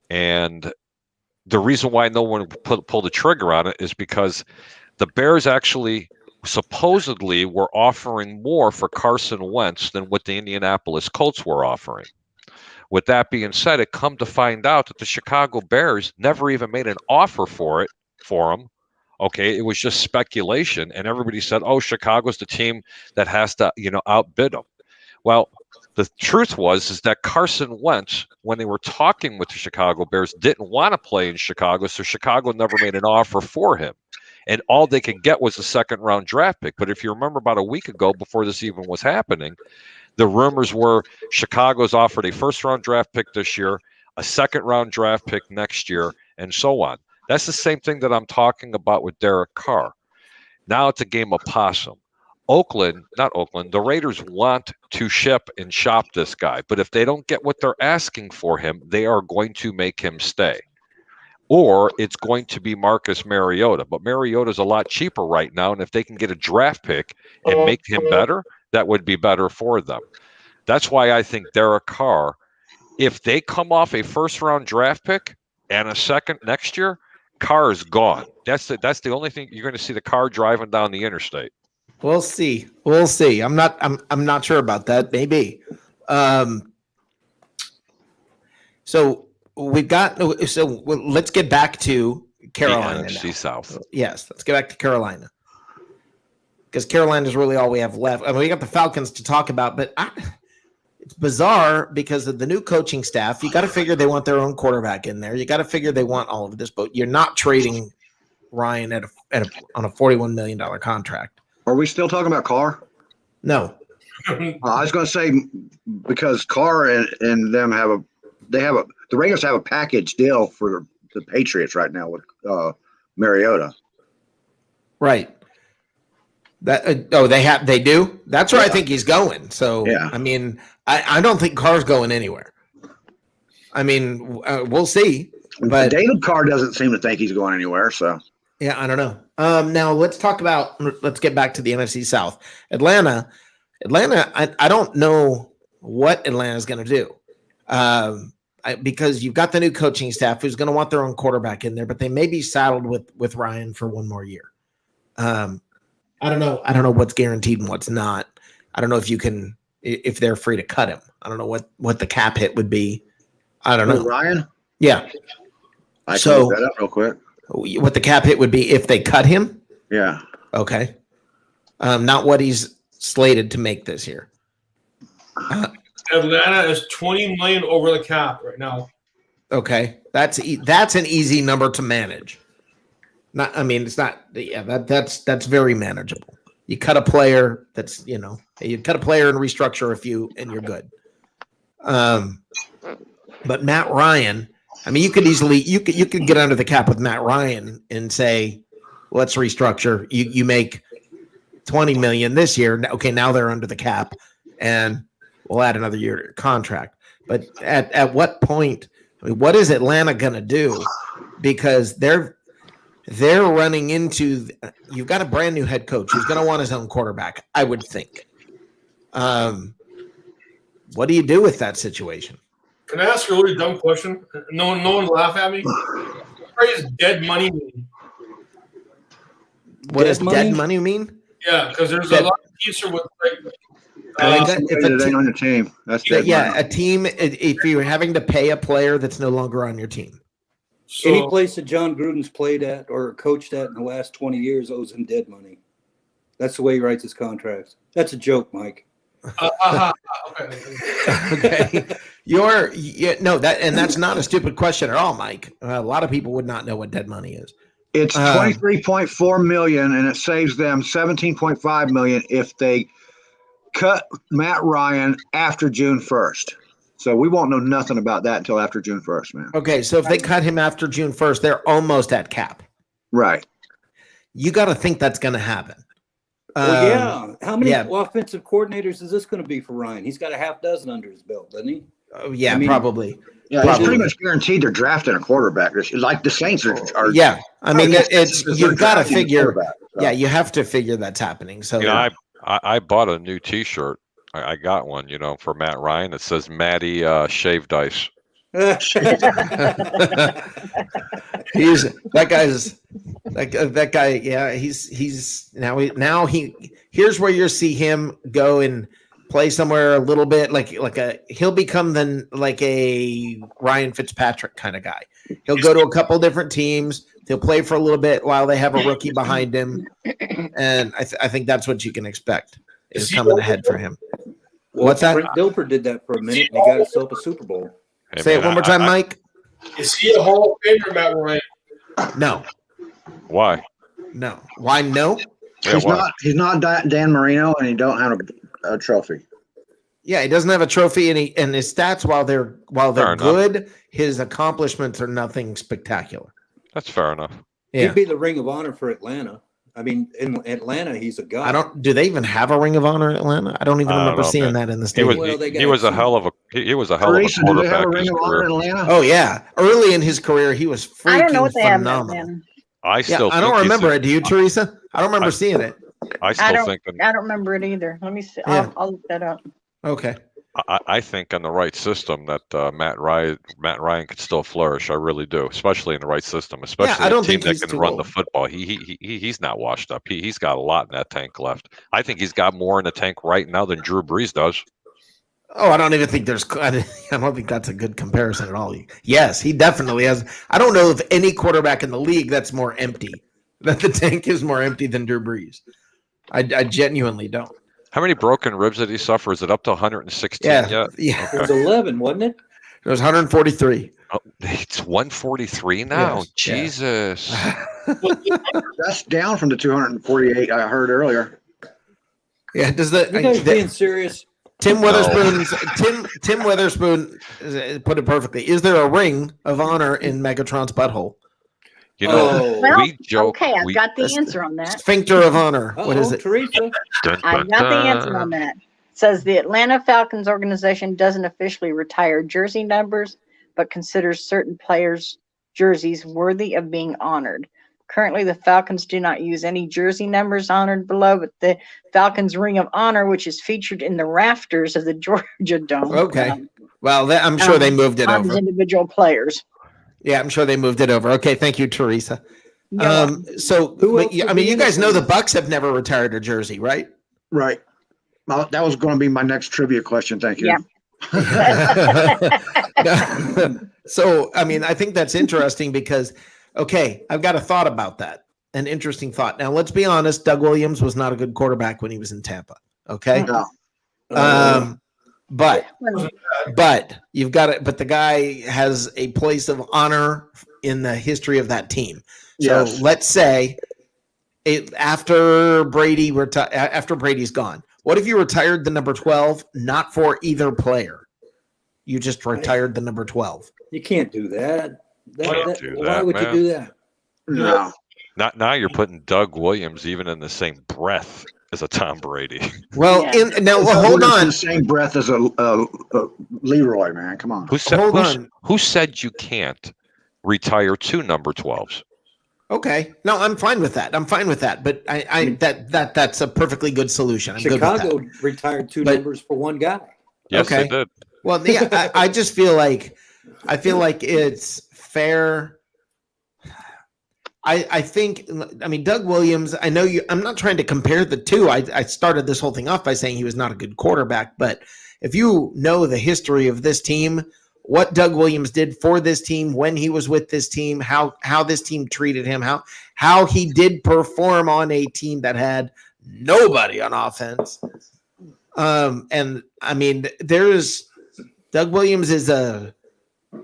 and the reason why no one pulled the trigger on it is because the Bears actually supposedly were offering more for Carson Wentz than what the Indianapolis Colts were offering. With that being said, it come to find out that the Chicago Bears never even made an offer for him. Okay, it was just speculation, and everybody said, "Oh, Chicago's the team that has to, outbid them." Well, the truth is that Carson Wentz, when they were talking with the Chicago Bears, didn't want to play in Chicago, so Chicago never made an offer for him, and all they could get was a second-round draft pick. But if you remember, about a week ago, before this even was happening, the rumors were Chicago's offered a first-round draft pick this year, a second-round draft pick next year, and so on. That's the same thing that I'm talking about with Derek Carr. Now it's a game of possum. The Raiders want to ship and shop this guy, but if they don't get what they're asking for him, they are going to make him stay. Or it's going to be Marcus Mariota. But Mariota's a lot cheaper right now, and if they can get a draft pick and make him better, that would be better for them. That's why I think Derek Carr, if they come off a first-round draft pick and a second next year, Carr is gone. That's the only thing you're going to see, the car driving down the interstate. We'll see. I'm not sure about that. Maybe. So let's get back to Carolina. The NFC South. Yes, let's get back to Carolina, because Carolina is really all we have left. I mean, we got the Falcons to talk about, but it's bizarre because of the new coaching staff. You got to figure they want their own quarterback in there. You got to figure they want all of this, but you're not trading Ryan on a $41 million contract. Are we still talking about Carr? No. I was going to say, because Carr and them the Raiders have a package deal for the Patriots right now with Mariota. Right. They do. That's where I think he's going. So yeah. I mean, I don't think Carr's going anywhere. I mean, we'll see. But David Carr doesn't seem to think he's going anywhere. So yeah, I don't know. Now let's get back to the NFC South. Atlanta. I don't know what Atlanta's going to do. Because you've got the new coaching staff who's going to want their own quarterback in there, but they may be saddled with Ryan for one more year. I don't know. I don't know what's guaranteed and what's not. I don't know if they're free to cut him. I don't know what the cap hit would be. I don't know. Ryan? Yeah. I can look that up real quick. What the cap hit would be if they cut him? Yeah. Okay. Not what he's slated to make this year. Atlanta is $20 million over the cap right now. Okay, that's an easy number to manage. It's not. Yeah, that's very manageable. You cut a player. You cut a player and restructure a few, and you're good. But Matt Ryan, I mean, you could get under the cap with Matt Ryan and say, let's restructure. You make $20 million this year. Okay, now they're under the cap, and we'll add another year to your contract. But at what point? I mean, what is Atlanta going to do? Because they're running into. You've got a brand new head coach who's going to want his own quarterback, I would think. What do you do with that situation? Can I ask you a really dumb question? No one laugh at me. What phrase "dead money" mean? What does dead money mean? Yeah, because there's a lot of teams with If it ain't on your team, that's dead money. A team. If you're having to pay a player that's no longer on your team, Any place that John Gruden's played at or coached at in the last 20 years owes him dead money. That's the way he writes his contracts. That's a joke, Mike. Okay. That's not a stupid question at all, Mike. A lot of people would not know what dead money is. It's $23.4 million, and it saves them $17.5 million if they cut Matt Ryan after June 1st. So we won't know nothing about that until after June 1st, man. Okay, so if they cut him after June 1st, they're almost at cap. Right. You got to think that's going to happen. How many offensive coordinators is this going to be for Ryan? He's got a half dozen under his belt, doesn't he? Probably. Yeah, it's pretty much guaranteed they're drafting a quarterback. Like the Saints are. Yeah, I mean, you've got to figure. Yeah, you have to figure that's happening. So I bought a new T-shirt. I got one, for Matt Ryan. It says Matty shaved ice. He's that guy. Yeah, he's now here's where you'll see him go and play somewhere a little bit he'll become like a Ryan Fitzpatrick kind of guy. He'll go to a couple different teams. He'll play for a little bit while they have a rookie behind him, and I think that's what you can expect is coming ahead for him. What's that? Brent Dilfer did that for a minute, and he got himself a Super Bowl. Hey, Say it one more time, Mike. Is he a Hall of Famer, Matt Ryan? No. Why? No. Why no? Yeah, He's not Dan Marino, and he don't have a trophy. Yeah, he doesn't have a trophy, and his stats while they're Fair good, enough. his accomplishments are nothing spectacular. That's fair enough. Yeah. He'd be the Ring of Honor for Atlanta. I mean, in Atlanta, he's a god. Do they even have a Ring of Honor in Atlanta? I don't even remember seeing that in the stadium. He was a hell of a quarterback. Do they have a Ring of Honor in Atlanta? Oh yeah, early in his career, he was freaking I don't know what they have in phenomenal. Atlanta. I don't remember it. Do you, Teresa? I don't remember seeing it. I don't remember it either. Let me see. Yeah. I'll look that up. Okay. I think in the right system that Matt Ryan could still flourish. I really do, especially in the right system, especially I don't a team think that he's can too run the old. football. He's not washed up. He's got a lot in that tank left. I think he's got more in the tank right now than Drew Brees does. Oh, I don't even think I don't think that's a good comparison at all. Yes, he definitely has. I don't know if any quarterback in the league that's more empty, that the tank is more empty than Drew Brees. I genuinely don't. How many broken ribs did he suffer? Is it up to 116 yet? Yeah. It was 11, wasn't it? It was 143. Oh, it's 143 now. Yes, Jesus. That's down from the 248 I heard earlier. Yeah. Does You guys being serious? Tim Witherspoon put it perfectly. Is there a ring of honor in Megatron's butthole? Well, we joke. okay, I've got the answer on that. Sphincter of honor. What is it? Teresa? I've got the answer on that. It says the Atlanta Falcons organization doesn't officially retire jersey numbers, but considers certain players' jerseys worthy of being honored. Currently, the Falcons do not use any jersey numbers honored below, but the Falcons Ring of Honor, which is featured in the rafters of the Georgia Dome. Okay. Well, I'm sure they moved it honors over. individual players. Yeah, I'm sure they moved it over. Okay, thank you, Teresa. Yeah. You guys know the Bucs have never retired a jersey, right? Right. Well, that was going to be my next trivia question. Thank you. Yeah. So, I think that's interesting because, okay, I've got a thought about that. An interesting thought. Now, let's be honest. Doug Williams was not a good quarterback when he was in Tampa. Okay. No. But you've got it. But the guy has a place of honor in the history of that team. So let's say after Brady's gone, what if you retired the number 12, not for either player? You just retired the number 12. You can't do that. Why Why would you do that? No. Not now you're putting Doug Williams even in the same breath as a Tom Brady. Well, Yeah. hold It's on. the same breath as a Leroy, man. Come on. Hold on. Who said you can't retire 2 number 12s? Okay. No, I'm fine with that. But that's a perfectly good solution. I'm Chicago good with retired 2 But- numbers for one guy. Yes, Okay. they did. that. Well, yeah, I just feel like it's fair. I think, I mean, Doug Williams, I know I'm not trying to compare the two. I started this whole thing off by saying he was not a good quarterback, but if you know the history of this team, what Doug Williams did for this team when he was with this team, how this team treated him, how he did perform on a team that had nobody on offense. And I mean, Doug Williams is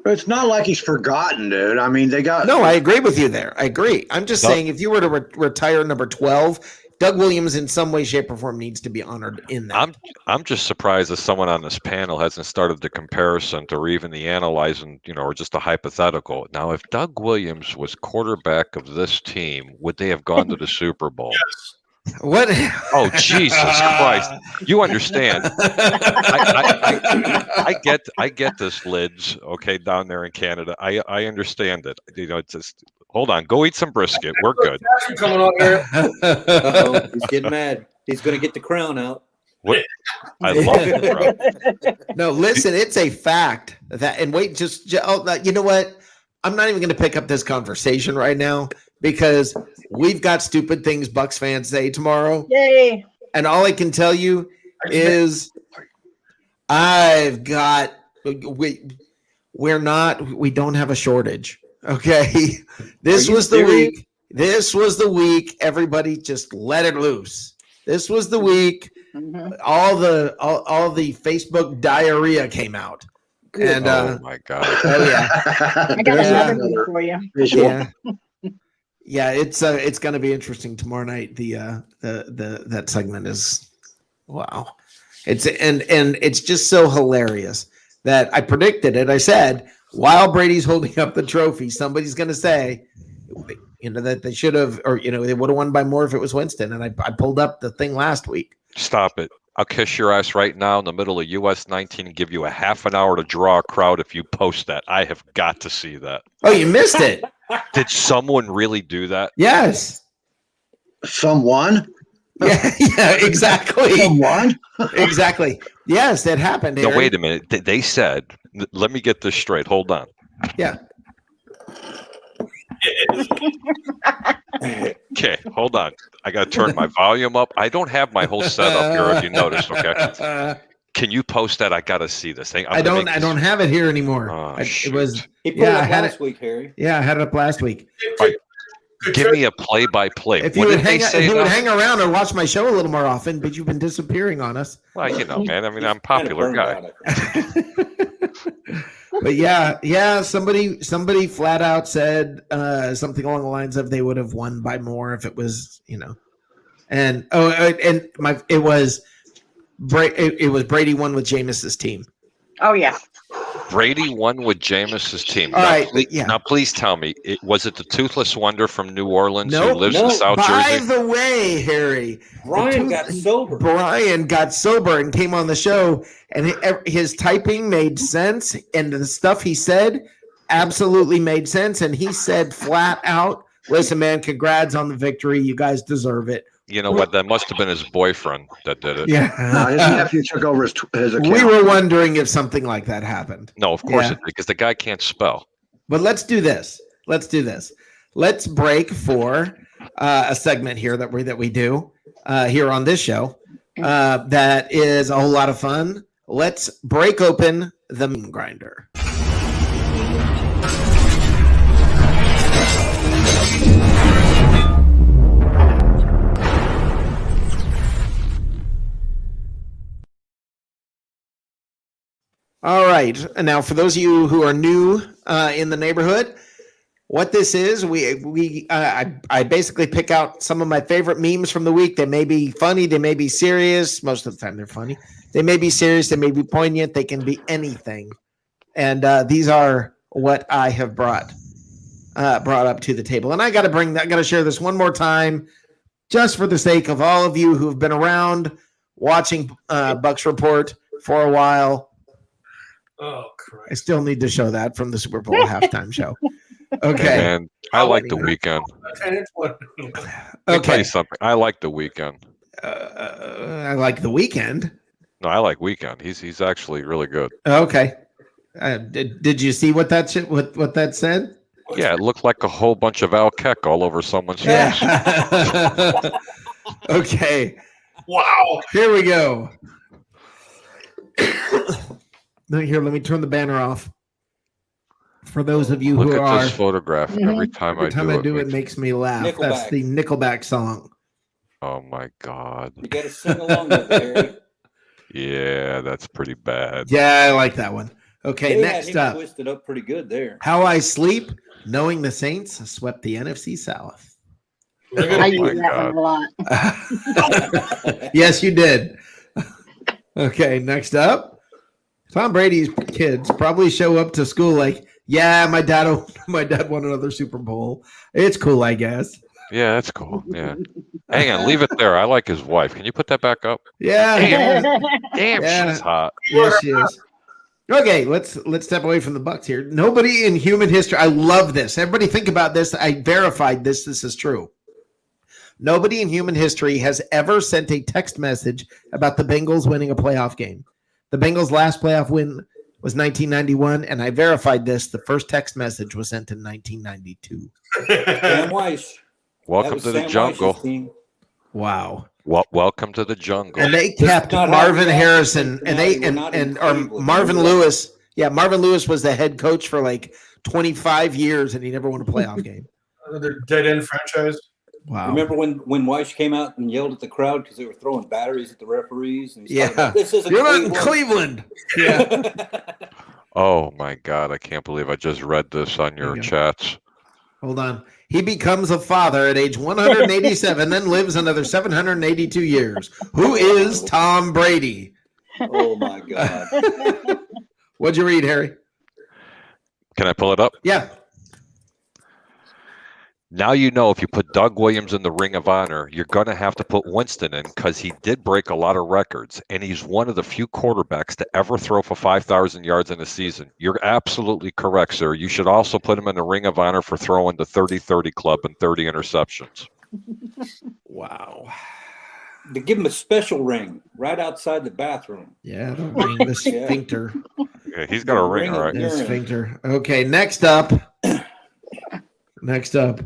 It's not like he's forgotten, dude. I mean, they got. No, I agree with you there. I agree. I'm just saying, if you were to retire number 12, Doug Williams, in some way, shape, or form, needs to be honored in that. I'm just surprised that someone on this panel hasn't started the comparison or even the analyzing, or just a hypothetical. Now, if Doug Williams was quarterback of this team, would they have gone to the Super Bowl? Yes. What? Oh, Jesus Christ! You understand? I get this, Lids. Okay, down there in Canada, I understand it. It's just hold on. Go eat some brisket. We're good. Coming on here. Uh-oh, he's getting mad. He's going to get the crown out. What? I love it, bro. No, listen, it's a fact that, and wait, you know what? I'm not even going to pick up this conversation right now because we've got stupid things Bucs fans say tomorrow. Yay. And all I can tell you is we don't have a shortage. Okay. This was the week. Everybody just let it loose. This was the week. Mhm. All the Facebook diarrhea came out. And Oh my God! oh yeah, I got Yeah. another one for you. yeah, yeah. It's going to be interesting tomorrow night. That segment is wow. It's and it's just so hilarious that I predicted it. I said while Brady's holding up the trophy, somebody's going to say, that they should have, or they would have won by more if it was Winston. And I pulled up the thing last week. Stop it! I'll kiss your ass right now in the middle of US 19 and give you a half an hour to draw a crowd if you post that. I have got to see that. Oh, you missed it. Did someone really do that? Yes. Someone? Yeah, exactly. Someone? Exactly. Yes, that happened. No, Aaron. wait a minute. They said, let me get this straight. Hold on. Yeah. Okay, hold on. I got to turn my volume up. I don't have my whole setup here, if you noticed. Okay. Can you post that? I got to see this thing. I don't have it here anymore. Oh, It shoot. was He put Yeah, it I up had last week, Harry. I had it up last week. Give me a play-by-play. If you would hang around or watch my show a little more often, but you've been disappearing on us. Well, man. I mean, I'm a Kinda popular burned guy. on it. But yeah, somebody flat out said something along the lines of they would have won by more if it was, and it was Brady won with Jameis's team. Oh, yeah. Brady won with Jameis's team. All right, Please, now, please tell me, was it the toothless wonder from New Orleans Nope. who lives in No. South By Jersey? the way, Harry, Brian got sober. Brian got sober and came on the show, and his typing made sense, and the stuff he said absolutely made sense. And he said flat out, "Listen, man, congrats on the victory. You guys deserve it." You know what? That must have been his boyfriend that did it. No, Yeah, his nephew took over his account. we were wondering if something like that happened. No, of course Yeah. it, because the guy can't spell. But let's do this. Let's break for a segment here that we do here on this show. That is a whole lot of fun. Let's break open the meme grinder. All right. And now, for those of you who are new in the neighborhood, what this is, I basically pick out some of my favorite memes from the week. They may be funny, they may be serious. Most of the time, they're funny. They may be serious, they may be poignant. They can be anything. And these are what I have brought. brought up to the table. And I got to share this one more time, just for the sake of all of you who have been around watching Bucs Report for a while. Oh, I Christ. still need to show that from the Super Bowl halftime show. Okay. And I like the weekend. And it's what? Let me tell Okay. you something. I like the weekend. I like the weekend. No, I like weekend. He's actually really good. Okay. Did you see what that what that said? Yeah, it looked like a whole bunch of Al Keck all over someone's face. Yeah. Okay. Wow. Here we go. No, here, let me turn the banner off. For those of you Look who at are this photograph. Every time every time I do it, makes- makes me laugh. Nickelback. That's the Nickelback song. Oh my God. You got to sing along with it, Harry. Yeah, that's pretty bad. Yeah, I like that one. Okay, They had next him up. twisted up pretty good there. How I sleep, knowing the Saints swept the NFC South. Look I at use my that God. one a lot. Yes, you did. Okay, next up. Tom Brady's kids probably show up to school like, yeah, my dad won another Super Bowl. It's cool, I guess. Yeah, that's cool. Yeah. Hang on, leave it there. I like his wife. Can you put that back up? Yeah. Damn, Yeah. she's hot. Yes, she is. Okay, let's step away from the Bucs here. Nobody in human history. I love this. Everybody think about this. I verified this. This is true. Nobody in human history has ever sent a text message about the Bengals winning a playoff game. The Bengals' last playoff win was 1991, and I verified this. The first text message was sent in 1992. Sam Weiss. That Welcome was to the Sam jungle. Weiss's team. Wow. Welcome to the jungle. And they This is kept not how Marvin we Harrison, operate and now. they We're not in or Cleveland. Marvin We're Lewis. Yeah, Marvin Lewis was the head coach for like 25 years, and he never won a playoff game. Another dead end franchise. Wow. Remember when Weiss came out and yelled at the crowd because they were throwing batteries at the referees? And he's Yeah. talking about, this isn't You're not in Cleveland. Cleveland. Yeah. Oh my God, I can't believe I just read this on your There you go. chats. Hold on. He becomes a father at age 187, then lives another 782 years. Who is Tom Brady? Oh my God. What'd you read, Harry? Can I pull it up? Yeah. Now you know if you put Doug Williams in the Ring of Honor, you're going to have to put Winston in because he did break a lot of records, and he's one of the few quarterbacks to ever throw for 5,000 yards in a season. You're absolutely correct, sir. You should also put him in the Ring of Honor for throwing the 30-30 club and 30 interceptions. Wow. To give him a special ring right outside the bathroom. Yeah, the ring, the sphincter. Yeah, he's got a ring, all right. The sphincter. Okay, next up. Next up.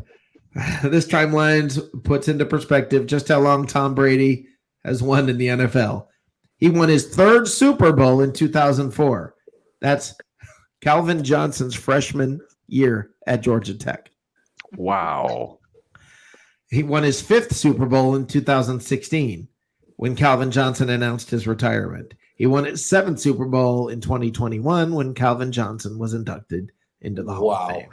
This timeline puts into perspective just how long Tom Brady has won in the NFL. He won his third Super Bowl in 2004. That's Calvin Johnson's freshman year at Georgia Tech. Wow. He won his fifth Super Bowl in 2016 when Calvin Johnson announced his retirement. He won his seventh Super Bowl in 2021 when Calvin Johnson was inducted into the Hall of Fame.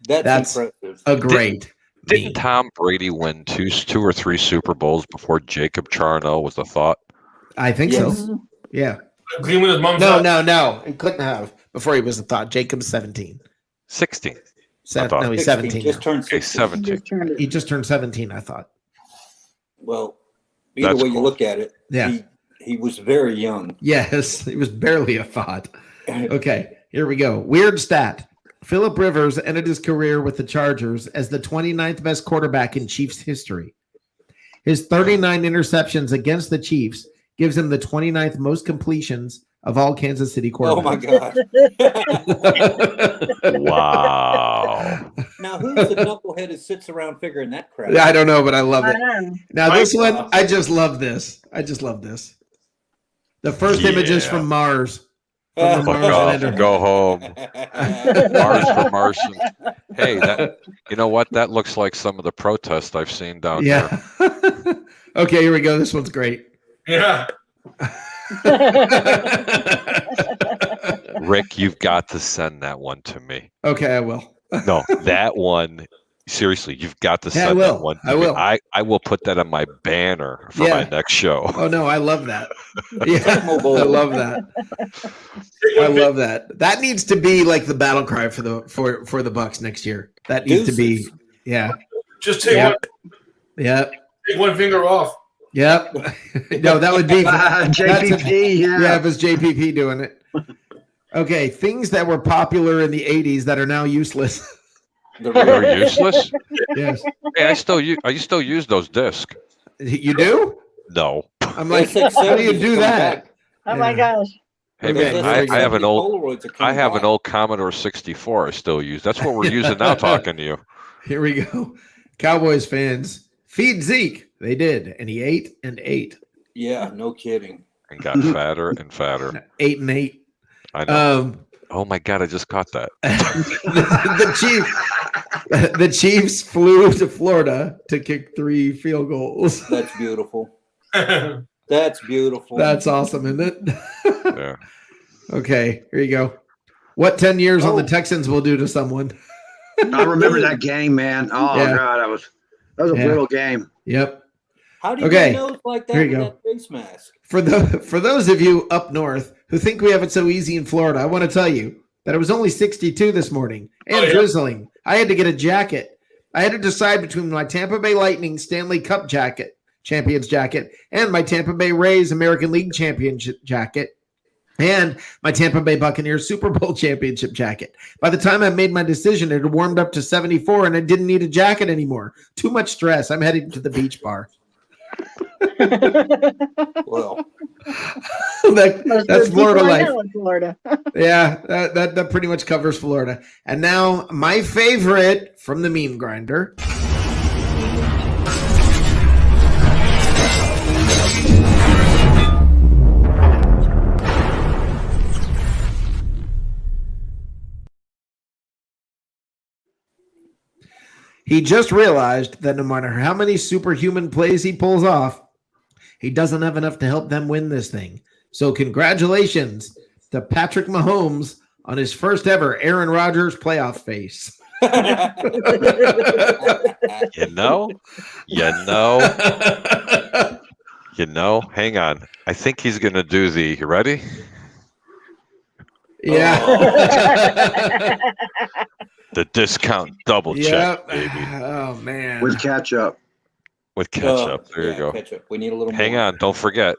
That's impressive. A great. Didn't Tom Brady win two or three Super Bowls before Jacob Charno was the thought? I think Yes. so. Yeah. He went his mom's No, house. no. He couldn't have before he was a thought. Jacob's 17. 16. No, he's 17. Just now. turned Okay, 16. 17. Just turned it. He just turned 17, I thought. Well, either That's way you cool. look at it, Yeah. he was very young. Yes, he was barely a thought. Okay, here we go. Weird stat. Phillip Rivers ended his career with the Chargers as the 29th best quarterback in Chiefs history. His 39 interceptions against the Chiefs gives him the 29th most completions of all Kansas City Oh my quarterbacks. God. Wow. Now who's the knucklehead who sits around figuring that crap? I don't know, but I love it. I know. Now Mike this one, Ross. I just love this. The first image is Yeah. from Mars. From the Fuck Mars off lander. and go home. Mars for Martian. Hey, you know what? That looks like some of the protests I've seen down here. Yeah. Okay, here we go. This one's great. Yeah. Rick, you've got to send that one to me. Okay, I will. No, that one Seriously, you've got to Yeah, I send will. that one. I will. I will put that on my banner for my next show. Oh no, I love that. Yeah, Tecmo Bowl. I love that. I love that. That needs to be like the battle cry for the Bucs next year. That needs to be. Deuces. Yeah. Just take Yeah. one, Yep. take one finger off. Yep. No, that would be JPP. yeah, if it's JPP doing it. Okay, things that were popular in the 80s that are now useless. They're useless. Yes. Hey, I still use those discs. You do? No. I'm like, SX70s how do you are do coming that? back. Oh my gosh. Hey Okay, man, I have an old Polaroids are coming I have back. an old Commodore 64 I still use. That's what we're using now talking to you. Here we go. Cowboys fans, feed Zeke. They did, and he ate and ate. Yeah, no kidding. And got fatter and fatter. 8 and 8. I know. Oh my god, I just caught that. the Chiefs flew to Florida to kick 3 field goals. That's beautiful. That's beautiful. That's awesome, isn't it? Yeah. Okay, here you go. What 10 years on the Texans will do to someone? I remember that game, man. Oh Yeah. God, that was a brutal game. Yep. How do you Okay. get nose like that Here you with go. that face mask? For those of you up north who think we have it so easy in Florida, I want to tell you that it was only 62 this morning and drizzling. I had to get a jacket. I had to decide between my Tampa Bay Lightning Stanley Cup champions jacket, and my Tampa Bay Rays American League championship jacket, and my Tampa Bay Buccaneers Super Bowl championship jacket. By the time I made my decision, it had warmed up to 74 and I didn't need a jacket anymore. Too much stress. I'm heading to the beach bar. Well, That's Florida life. Florida. Yeah, that pretty much covers Florida. And now my favorite from the meme grinder. He just realized that no matter how many superhuman plays he pulls off, he doesn't have enough to help them win this thing. So congratulations to Patrick Mahomes on his first ever Aaron Rodgers playoff face. You know, hang on. I think he's going to do you ready? Yeah. The discount double check, baby. Oh, man. With ketchup. With ketchup. There you go. Ketchup. We need a little Hang more. on. Don't forget.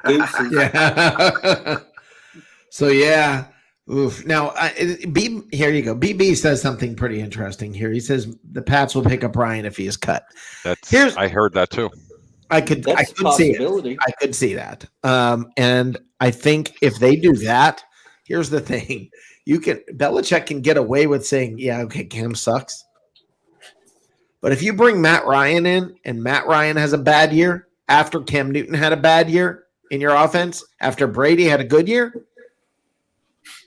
Deuces. Yeah. So, yeah. Oof. Now, here you go. BB says something pretty interesting here. He says the Pats will pick up Ryan if he is cut. I heard that too. I could see it. I could see that. And I think if they do that, here's the thing. Belichick can get away with saying, yeah, okay, Cam sucks. But if you bring Matt Ryan in and Matt Ryan has a bad year after Cam Newton had a bad year in your offense, after Brady had a good year,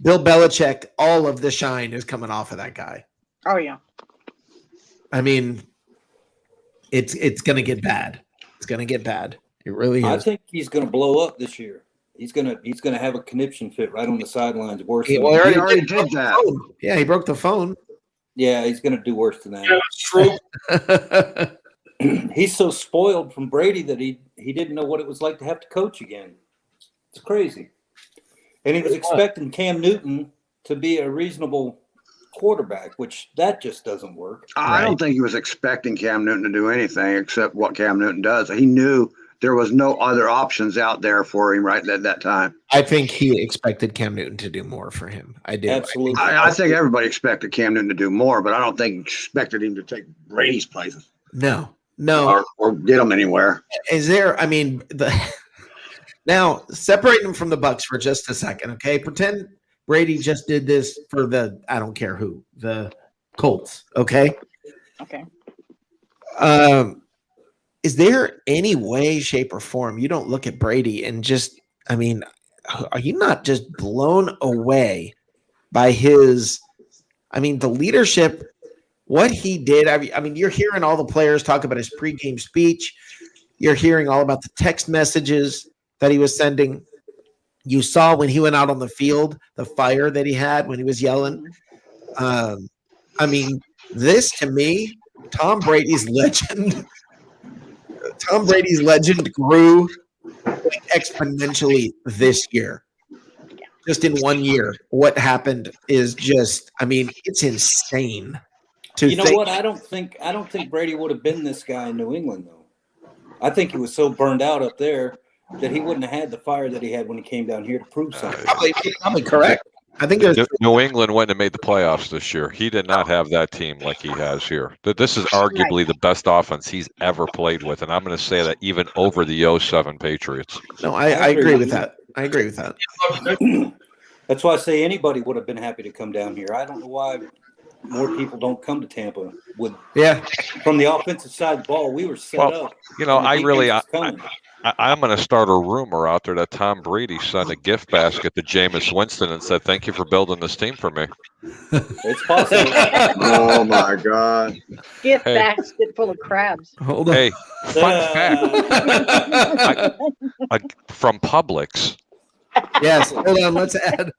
Bill Belichick, all of the shine is coming off of that guy. Oh, yeah. I mean, it's going to get bad. It's going to get bad. It really is. I think he's going to blow up this year. He's gonna have a conniption fit right on the sidelines. Worse. He already did that. Yeah, he broke the phone. Yeah, he's gonna do worse than that. Yeah, that's true. He's so spoiled from Brady that he didn't know what it was like to have to coach again. It's crazy. And he was expecting Cam Newton to be a reasonable quarterback, which that just doesn't work. I don't think he was expecting Cam Newton to do anything except what Cam Newton does. He knew there was no other options out there for him right at that time. I think he expected Cam Newton to do more for him. I do. Absolutely. I think everybody expected Cam Newton to do more, but I don't think he expected him to take Brady's places. No. Or get him anywhere. Is there, I mean, now separate him from the Bucs for just a second, okay? Pretend Brady just did this for I don't care who, the Colts, okay? Okay. Is there any way, shape, or form you don't look at Brady and just, I mean, are you not just blown away by the leadership, what he did? I mean, you're hearing all the players talk about his pregame speech. You're hearing all about the text messages that he was sending. You saw when he went out on the field, the fire that he had when he was yelling. I mean, This to me, Tom Brady's legend. Tom Brady's legend grew exponentially this year. Just in 1 year, what happened is just, I mean, it's insane. You know what? I don't think Brady would have been this guy in New England, though. I think he was so burned out up there that he wouldn't have had the fire that he had when he came down here to prove something. Probably correct. I think there's New England went and made the playoffs this year. He did not have that team like he has here. This is arguably the best offense he's ever played with, and I'm going to say that even over the 07 Patriots. No, I agree with that. I agree with that. That's why I say anybody would have been happy to come down here. I don't know why more people don't come to Tampa. From the offensive side of the ball, we were set up. You know, I'm going to start a rumor out there that Tom Brady sent a gift basket to Jameis Winston and said, "Thank you for building this team for me." It's possible. Oh my God! Gift basket full of crabs. Hold on. Hey, fun fact from Publix. Yes, hold on. Let's add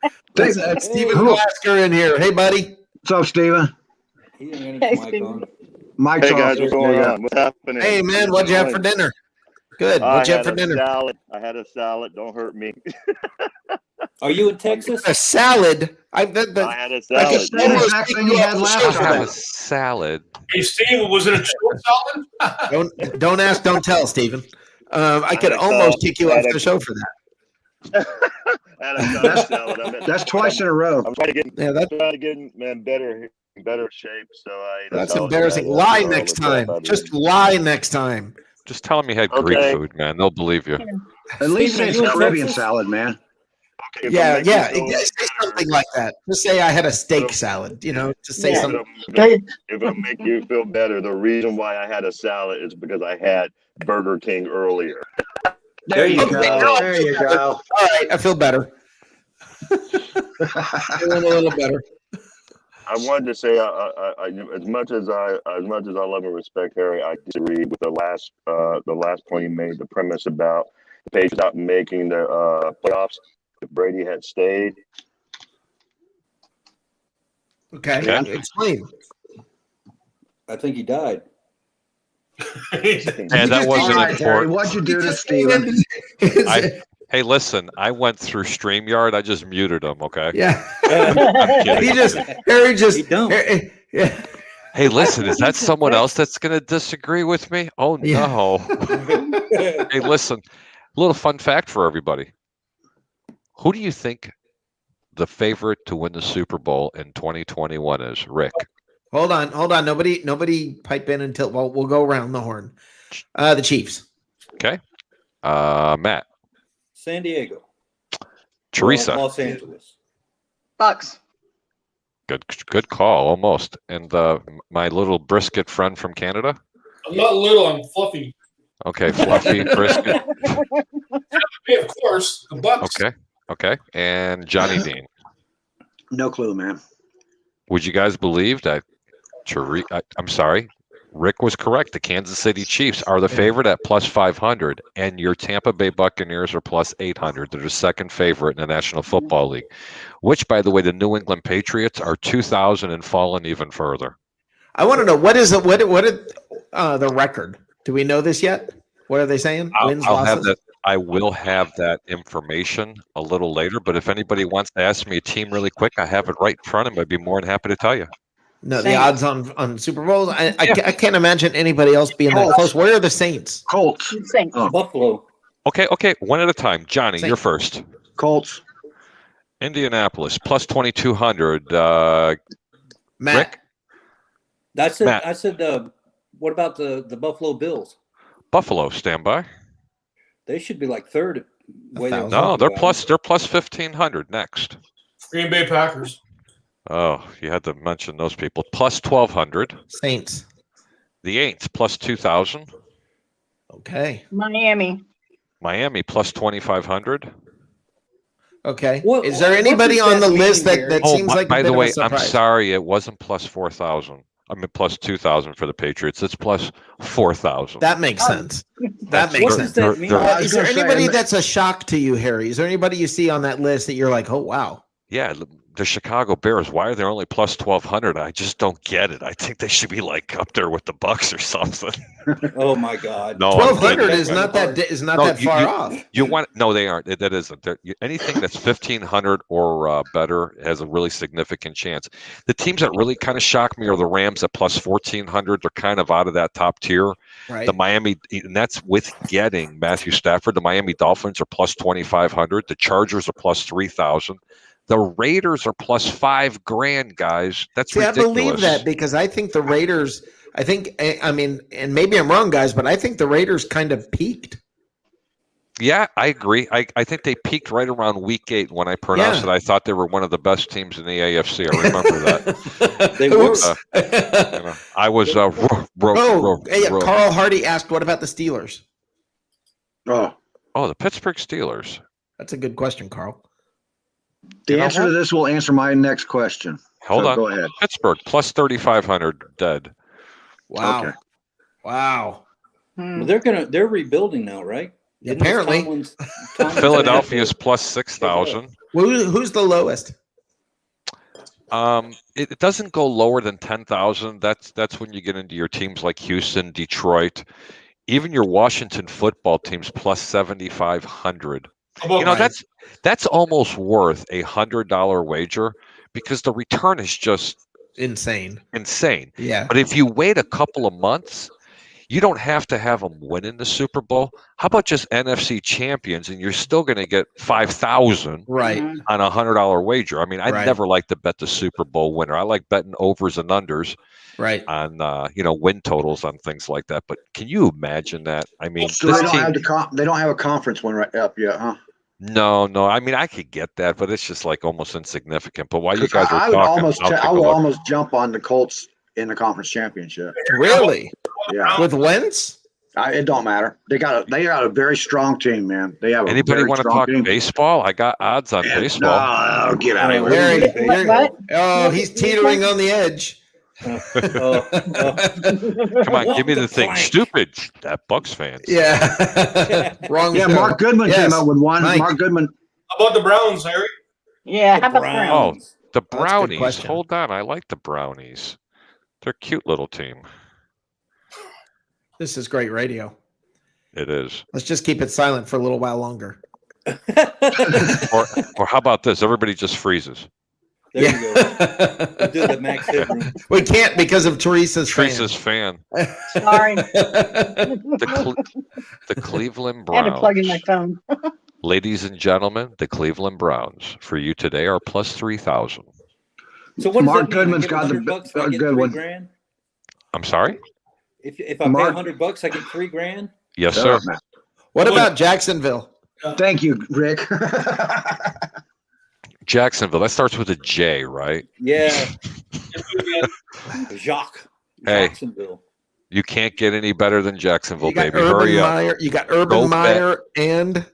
Stephen Glasgow in here. Hey, buddy. What's up, Steven? He didn't have his mic on. Mike's Hey off. guys, what's going on? What's happening? Hey, man, what'd you have for dinner? Good. What'd you have for dinner? Salad. I had a salad. Don't hurt me. Are you in Texas? A salad. I had a Like salad. the same exact thing you had last I have a time. salad. Hey, Steve, was it a short salad? Don't ask, don't tell, Stephen. I could had a salad. almost kick you I off had the a- show for that. I had a Dutch salad. That's twice in a row. I'm trying to get, Yeah, that, trying to get in better shape. So I ate a that's salad. embarrassing. I Lie had next all the time. crap out of Just it. lie next time. Just tell him you had Greek Okay. food, man. They'll believe you. At least Steven, it's are you in Caribbean Texas? salad, man. Okay, if Yeah, I'm making yeah. it Say something like that. Just say I had a steak salad. You know, just say Yeah. something. If it'll make you feel better, the reason why I had a salad is because I had Burger King earlier. There you Okay, go. no, There you go. All right, I feel better. Feeling a little better. I wanted to say, as much as I love and respect Harry, I disagree with the last point he made. The premise about the Patriots not making the playoffs if Brady had stayed. Okay, Yeah. explain. I think he died. And that wasn't All right, Terry, important. what'd you do to Steven? Hey, listen, I went through StreamYard. I just muted him, okay? Yeah. I'm kidding. Harry just, He don't. yeah. Hey, listen, is that someone else that's going to disagree with me? Oh, Yeah. no. Hey, listen, a little fun fact for everybody. Who do you think the favorite to win the Super Bowl in 2021 is, Rick? Hold on. Nobody pipe in until, well, we'll go around the horn. The Chiefs. Okay. Matt, San Diego. Teresa, Los Angeles. Bucs. good call, almost. And my little brisket friend from Canada. I'm not little, I'm fluffy. Okay, fluffy brisket. Hey, of course, the Bucs. Okay. And Johnny Dean. No clue, man. Would you guys believe that I'm sorry, Rick was correct. The Kansas City Chiefs are the favorite at plus 500, and your Tampa Bay Buccaneers are plus 800. They're the second favorite in the National Football League, which, by the way, the New England Patriots are 2,000 and fallen even further. I want to know, what is it? What the record? Do we know this yet? What are they saying? Wins, I'll have losses? that. I will have that information a little later, but if anybody wants to ask me a team really quick, I have it right in front of me. I'd be more than happy to tell you. No, the Saints. odds on Super Bowls. I can't imagine anybody else being that close. Where are the Saints? Colts. Saints. Oh. Buffalo. Okay, one at a time. Johnny, Saints. you're first. Colts. Indianapolis plus 2,200. Matt. Rick? I said, what about the Buffalo Bills? Buffalo, stand by. They should be like third. Way they're 1,000. No, talking they're about plus it. they're plus 1,500 next. Green Bay Packers. Oh, you had to mention those people. Plus 1,200. Saints. The Aints plus 2,000. Okay. Miami. Miami plus 2,500. Okay. What- Is there what anybody does on the that list mean that, here? that Oh, seems like a by bit the way, of a I'm surprise? sorry, it wasn't plus 4,000. I mean plus 2,000 for the Patriots. It's plus 4,000. That makes sense. That makes What sense. does that mean? I was Is there gonna say, anybody and- that's a shock to you, Harry? Is there anybody you see on that list that you're like, oh wow? Yeah, the Chicago Bears, why are they only plus 1,200? I just don't get it. I think they should be like up there with the Bucs or something. Oh my God. No, I'm 1,200 kidding. is not No, that far off. You want no, they aren't. That isn't. Anything that's 1,500 or better has a really significant chance. The teams that really kind of shock me are the Rams at plus 1,400. They're kind of out of that top tier. Right. The Miami, and that's with getting Matthew Stafford. The Miami Dolphins are plus 2,500. The Chargers are plus 3,000. The Raiders are plus $5,000, guys. That's See, ridiculous. I believe that because I think the Raiders. I mean, and maybe I'm wrong, guys, but I think the Raiders kind of peaked. Yeah, I agree. I think they peaked right around week 8 when I pronounced it. I thought they were one of the best teams in the AFC. I remember that. They were. I was. Carl Hardy asked, "What about the Steelers?" Oh, the Pittsburgh Steelers. That's a good question, Carl. The answer to this will answer my next question. Hold on. Go ahead. Pittsburgh plus 3,500 dead. Wow. Okay. Wow. Well, they're rebuilding now, right? Apparently. Tomlin's Philadelphia's plus 6,000. Who's the lowest? It doesn't go lower than 10,000. That's when you get into your teams like Houston, Detroit, even your Washington football teams plus 7,500. That's almost worth $100 wager because the return is just insane. Yeah. But if you wait a couple of months, you don't have to have them win in the Super Bowl. How about just NFC champions, and you're still going to get 5,000 right on a $100 wager? I mean, I never like to bet the Super Bowl winner. I like betting overs and unders, right, on win totals on things like that. But can you imagine that? I mean, so they don't have a conference one right up yet, huh? No. I mean, I could get that, but it's just like almost insignificant. But while you guys are talking, I will almost jump on the Colts in the conference championship. Really? Yeah. With Wentz? It don't matter. They got a very strong team, man. They have. Anybody want to talk baseball? I get odds on baseball. No, get out of here. Oh, he's teetering on the edge. Come on, give me the thing. Stupid. That Bucs fans. Yeah. Wrong. Yeah, Mark Goodman came up with one. Mike. Mark Goodman. How about the Browns, Harry? Yeah, how about the Browns? Oh, the Brownies. question. Hold on. I like the Brownies. They're a cute little team. This is great radio. It is. Let's just keep it silent for a little while longer. Or how about this? Everybody just freezes. There you go. We'll do the Max Headroom. We can't because of Teresa's fan. Sorry. The Cleveland I had Browns. to plug in my phone. Ladies and gentlemen, the Cleveland Browns for you today are plus 3,000. So what Mark does that mean? Goodman's got a good one. $3,000? I'm sorry? If I pay $100, I get $3,000? Yes, sir. What about Jacksonville? Thank you, Rick. Jacksonville. That starts with a J, right? Yeah. Jacques. Hey. Jacksonville. You can't get any better than Jacksonville, baby. Urban Hurry up. Meyer, you got Urban Meyer and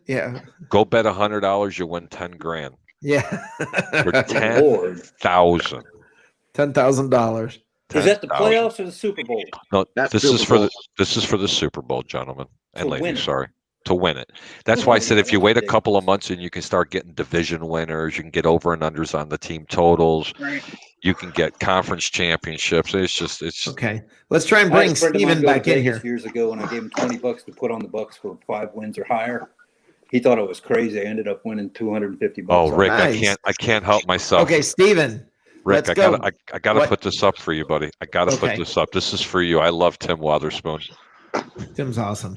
Go bet $100, you win $10,000. Yeah. For 10,000. $10,000. Is that the playoffs or the Super Bowl? No, this is for the Super Bowl, gentlemen and ladies. Sorry, to win it. That's why I said if you wait a couple of months and you can start getting division winners, you can get over and unders on the team totals. Right. You can get conference championships. It's okay. Let's try and bring Steven back in here. Years ago, and I gave him $20 to put on the Bucs for 5 wins or higher. He thought it was crazy. I ended up winning $250. Oh, Rick, nice. I can't help myself. Okay, Steven. Rick, I gotta put this up for you, buddy. I gotta put this up. This is for you. I love Tim Witherspoon. Tim's awesome.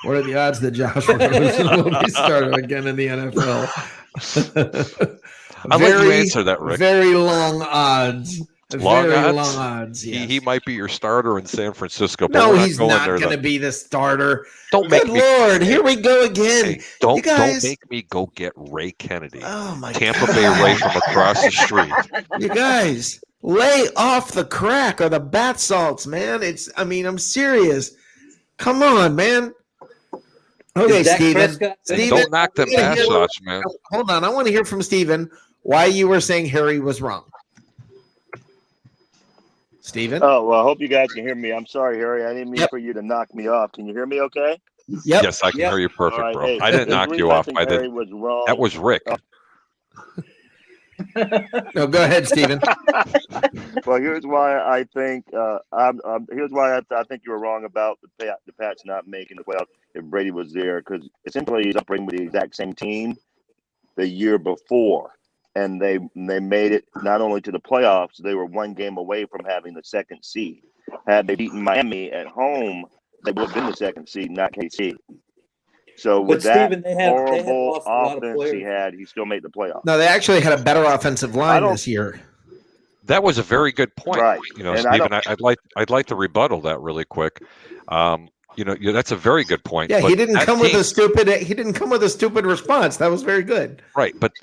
What are the odds that Josh Rosen will be starting again in the NFL? I'll let you answer that, Rick. Very long odds. Long odds. Yes. He might be your starter in San Francisco. But no, he's not going to be the starter. Don't make me. Lord, here we go again. Hey, don't make me go get Ray Kennedy. Oh my Tampa God. Bay Ray from across the street. You guys, lay off the crack or the bath salts, man. I'm serious. Come on, man. Okay, Steven. Don't knock the bath salts, man. Hold on. I want to hear from Steven why you were saying Harry was wrong. Steven? Oh, well, I hope you guys can hear me. I'm sorry, Harry. I didn't mean for you to knock me off. Can you hear me okay? Yep. Yes, I can hear you perfect, right, bro. hey, I didn't knock you off. Harry was wrong. That was Rick. No, go ahead, Steven. Well, here's why I think here's why I think you were wrong about the Pats not making the playoffs if Brady was there, because essentially he's operating with the exact same team the year before, and they made it not only to the playoffs, they were one game away from having the second seed. Had they beaten Miami at home, they would have been the second seed, not KC. So with that Steven, they had horrible lost a lot of offense he players. had, he still made the playoffs. No, they actually had a better offensive line this year. That was a very good point. Right. You know, And Stephen, I'd like to rebuttal that really quick. That's a very good point. Yeah, but he didn't that come team- with a stupid response. That was very good. Right, but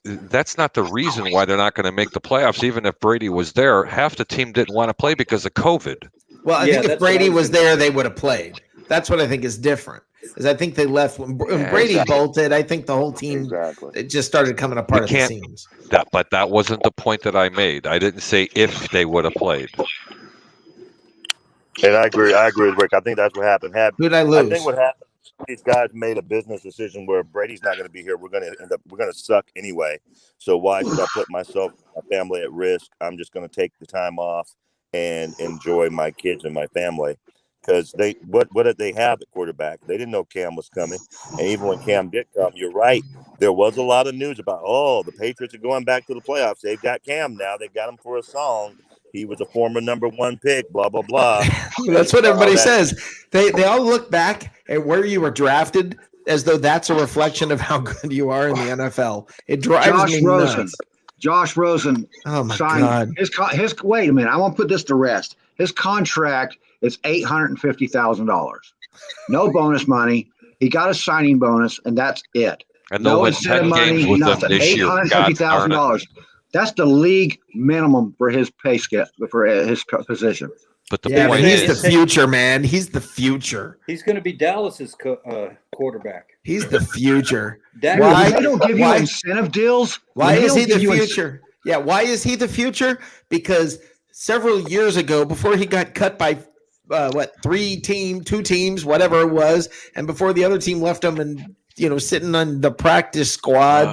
that's not the reason why they're not going to make the playoffs. Even if Brady was there, half the team didn't want to play because of COVID. Well, I think if Brady was there, they would have played. That's what I think is different. Because I think they left when Brady bolted. I think the whole team it just started coming apart at the seams. But that wasn't the point that I made. I didn't say if they would have played. And I agree with Rick. I think that's what happened. Who'd I lose? I think what happened, these guys made a business decision where Brady's not going to be here. We're going to suck anyway. So why should I put myself and my family at risk? I'm just going to take the time off and enjoy my kids and my family. Because what did they have at quarterback? They didn't know Cam was coming. And even when Cam did come, you're right. There was a lot of news about, the Patriots are going back to the playoffs. They've got Cam now. They got him for a song. He was a former number 1 pick, blah, blah, blah. That's what everybody says. They all look back at where you were drafted as though that's a reflection of how good you are in the NFL. It drives me nuts. Josh Rosen signed his wait a minute. I want to put this to rest. His contract is $850,000. No bonus money. He got a signing bonus, and that's it. And no incentive money, with nothing. Them this year. $850,000. That's the league minimum for his pay scale for his position. But point he's the future, man. He's the future. He's going to be Dallas's quarterback. He's the future. Why they don't give you incentive deals? Why is he the future? Why is he the future? Because several years ago, before he got cut by two teams, whatever it was, and before the other team left him and sitting on the practice squad,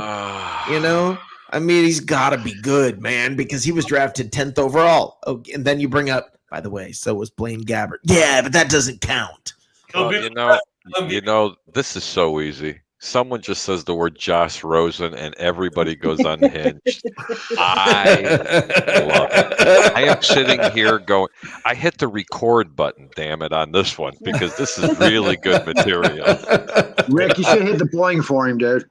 I mean, he's got to be good, man, because he was drafted 10th overall. Oh, and then you bring up, by the way, so was Blaine Gabbert. Yeah, but that doesn't count. Well, this is so easy. Someone just says the word Josh Rosen and everybody goes unhinged. I love it. I am sitting here going, I hit the record button, damn it, on this one because this is really good material. Rick, you should hit the boing for him, dude.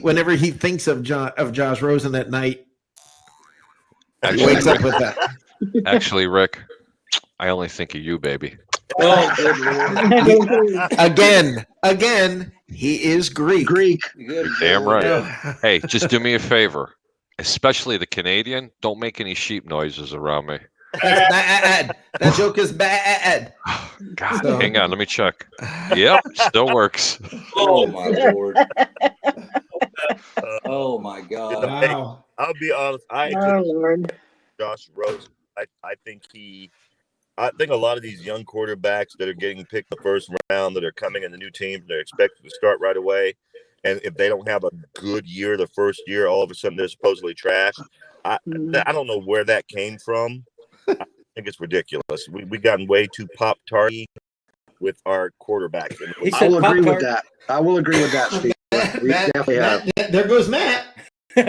Whenever he thinks of Josh Rosen at night, he wakes up with that. Actually, Rick, I only think of you, baby. Oh, good Lord. Again, he is Greek. You're damn right. Hey, just do me a favor, especially the Canadian. Don't make any sheep noises around me. That's bad. That joke is bad. God, hang on, let me check. Yep, still works. Oh my Lord. Oh my God. Wow. I'll be honest. Lord. Josh Rosen. I think a lot of these young quarterbacks that are getting picked the first round, that are coming in the new teams, they're expected to start right away. And if they don't have a good year the first year, all of a sudden they're supposedly trash. I don't know where that came from. I think it's ridiculous. We've gotten way too Pop-Tarty with our quarterbacks. I will agree with that. I will agree with that, Steve. We definitely have. There goes Matt. I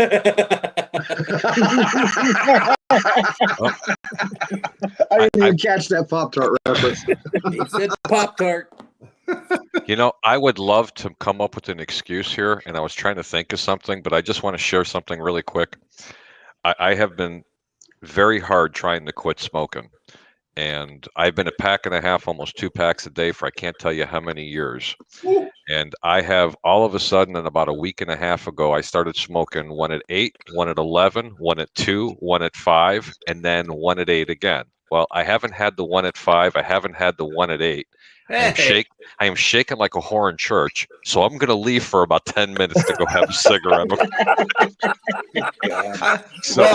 didn't even catch that Pop-Tart reference. He said Pop-Tart. I would love to come up with an excuse here, and I was trying to think of something, but I just want to share something really quick. I have been very hard trying to quit smoking, and I've been a pack and a half, almost 2 packs a day for I can't tell you how many years. And I have all of a sudden, in about a week and a half ago, I started smoking one at 8, one at 11, one at 2, one at 5, and then one at 8 again. Well, I haven't had the one at 5. I haven't had the one at 8. I am shaking like a whore in church, so I'm going to leave for about 10 minutes to go have a cigarette. Well,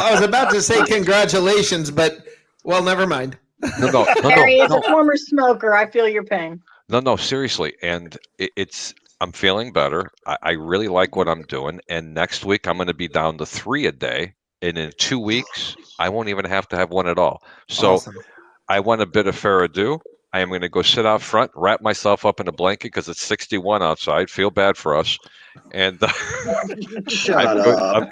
I was about to say congratulations, but, well, never mind. Harry is a former smoker. I feel your pain. No, seriously. And it's I'm feeling better. I really like what I'm doing. And next week, I'm going to be down to 3 a day. And in 2 weeks, I won't even have to have one at all. So Awesome. I want a bit of fair ado. I am going to go sit out front, wrap myself up in a blanket because it's 61 outside. Feel bad for us. And Shut I'm up.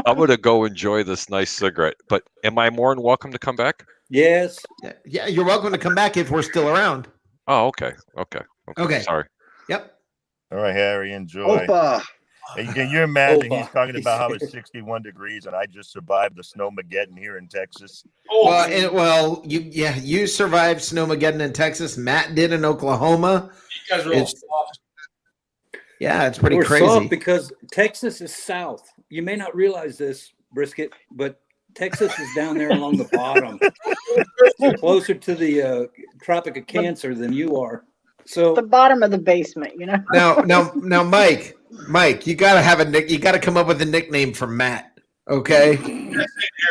I'm going to go enjoy this nice cigarette. But am I more than welcome to come back? Yes. Yeah, you're welcome to come back if we're still around. Oh, okay. Okay. Sorry. Yep. All right, Harry, enjoy. Opa. Hey, can you imagine Opa. he's talking about how it's 61 degrees and I just survived the snowmageddon here in Texas? You survived Snowmageddon in Texas. Matt did in Oklahoma. You guys are all soft. Yeah, it's pretty We're crazy. soft because Texas is south. You may not realize this, Brisket, but Texas is down there along the bottom, closer to the Tropic of Cancer than you are. So The bottom of the basement, you know. Now, Mike, you gotta you gotta come up with a nickname for Matt. Okay,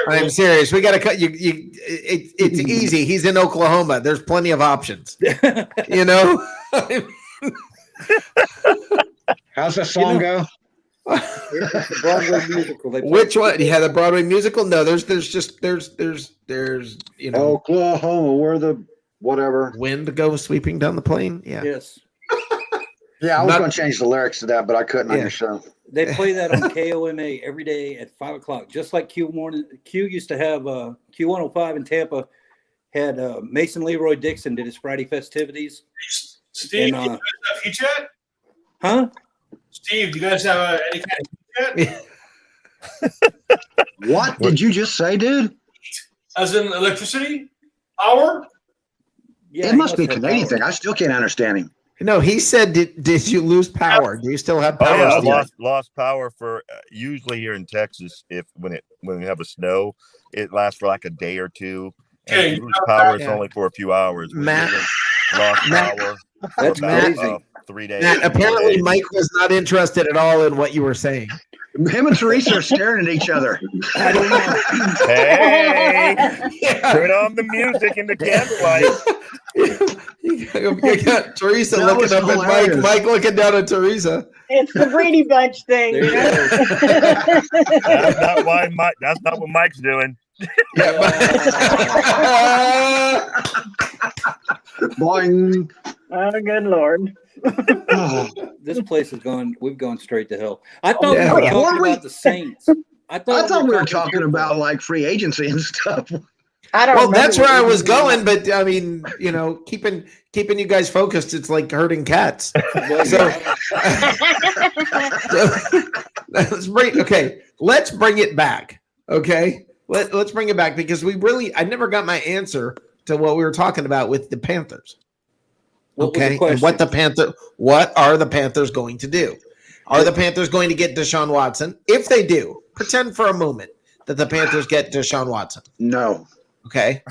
I'm serious. We gotta cut you. It's easy. He's in Oklahoma. There's plenty of options. You know. How's that song go? it's the Broadway musical. They play. Which one? Yeah, the Broadway musical. No, there's you know, Oklahoma, where the whatever. wind goes sweeping down the plain. Yeah. Yes. Yeah, I was Not- going to change the lyrics to that, but I couldn't on Yeah. your show. They play that on KOMA every day at 5 o'clock, just like Q morning. Q used to have Q105 in Tampa had Mason Leroy Dixon did his Friday festivities. Steve, And, do you guys have heat chat? Huh? Steve, do you guys have any kind of heat chat? What did you just say, dude? As in electricity? Power? Yeah, It he must be a have Canadian power. thing. I still can't understand him. No, he said, "Did you lose power? Do you still have Oh power?" yeah, I Steve? lost power for usually here in Texas. When we have a snow, it lasts for like a day or two. And Okay, if you lose power, it's yeah. only for a few hours. We Matt- usually lost Matt- power for That's about crazy. 3 days. Matt, 4 apparently, days. Mike was not interested at all in what you were saying. Him and Teresa are staring at each other. I don't know. Hey, Yeah. turn on the music and the candlelight. You got Teresa That looking was up at Mike. hilarious. Mike looking down at Teresa. It's the Brady Bunch thing, There you you know. That's not why Mike. That's not what Mike's doing. Boing. Oh, good Lord. Oh, This place has gone. We've gone straight to hell. I thought Yeah. we were Yeah. talking Were we? about the Saints. I thought we were talking football. about like free agency and stuff. I don't Well, remember that's where what I we was did. going, but I mean, you know, keeping you guys focused, it's like herding cats. Well, So- yeah. Let's bring it back. Okay. Let's bring it back because I never got my answer to what we were talking about with the Panthers. What was the Okay. And question? what are the Panthers going to do? Are the Panthers going to get Deshaun Watson? If they do, pretend for a moment that the Panthers get Deshaun Watson. No. Okay.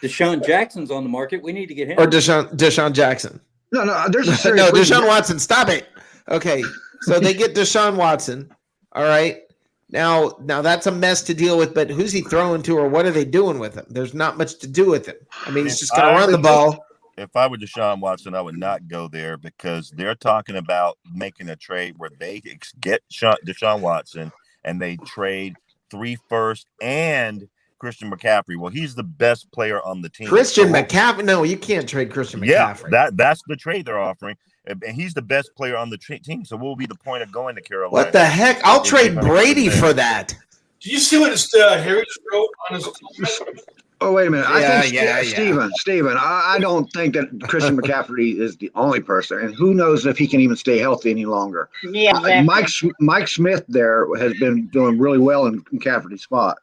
Deshaun Jackson's on the market. We need to get him. Or Deshaun Jackson. No, there's a No, serious reason. Deshaun Watson, stop it. Okay. So they get Deshaun Watson. All right. Now that's a mess to deal with, but who's he throwing to or what are they doing with him? There's not much to do with him. I mean, he's just going to run the ball. If I were Deshaun Watson, I would not go there because they're talking about making a trade where they get Deshaun Watson and they trade 3 firsts and Christian McCaffrey. Well, he's the best player on the team. Christian So- McCaffrey. No, you can't trade Christian Yeah, McCaffrey. that's the trade they're offering, and he's the best player on the team. So, what will be the point of going to Carolina? What the heck? I'll If trade you're gonna Brady go there. for that. Did you see what Harry just wrote on his? Oh, wait a minute. I think Yeah. Steven, I don't think that Christian McCaffrey is the only person. And who knows if he can even stay healthy any longer. Yeah, exactly. Mike Smith there has been doing really well in McCaffrey's spot.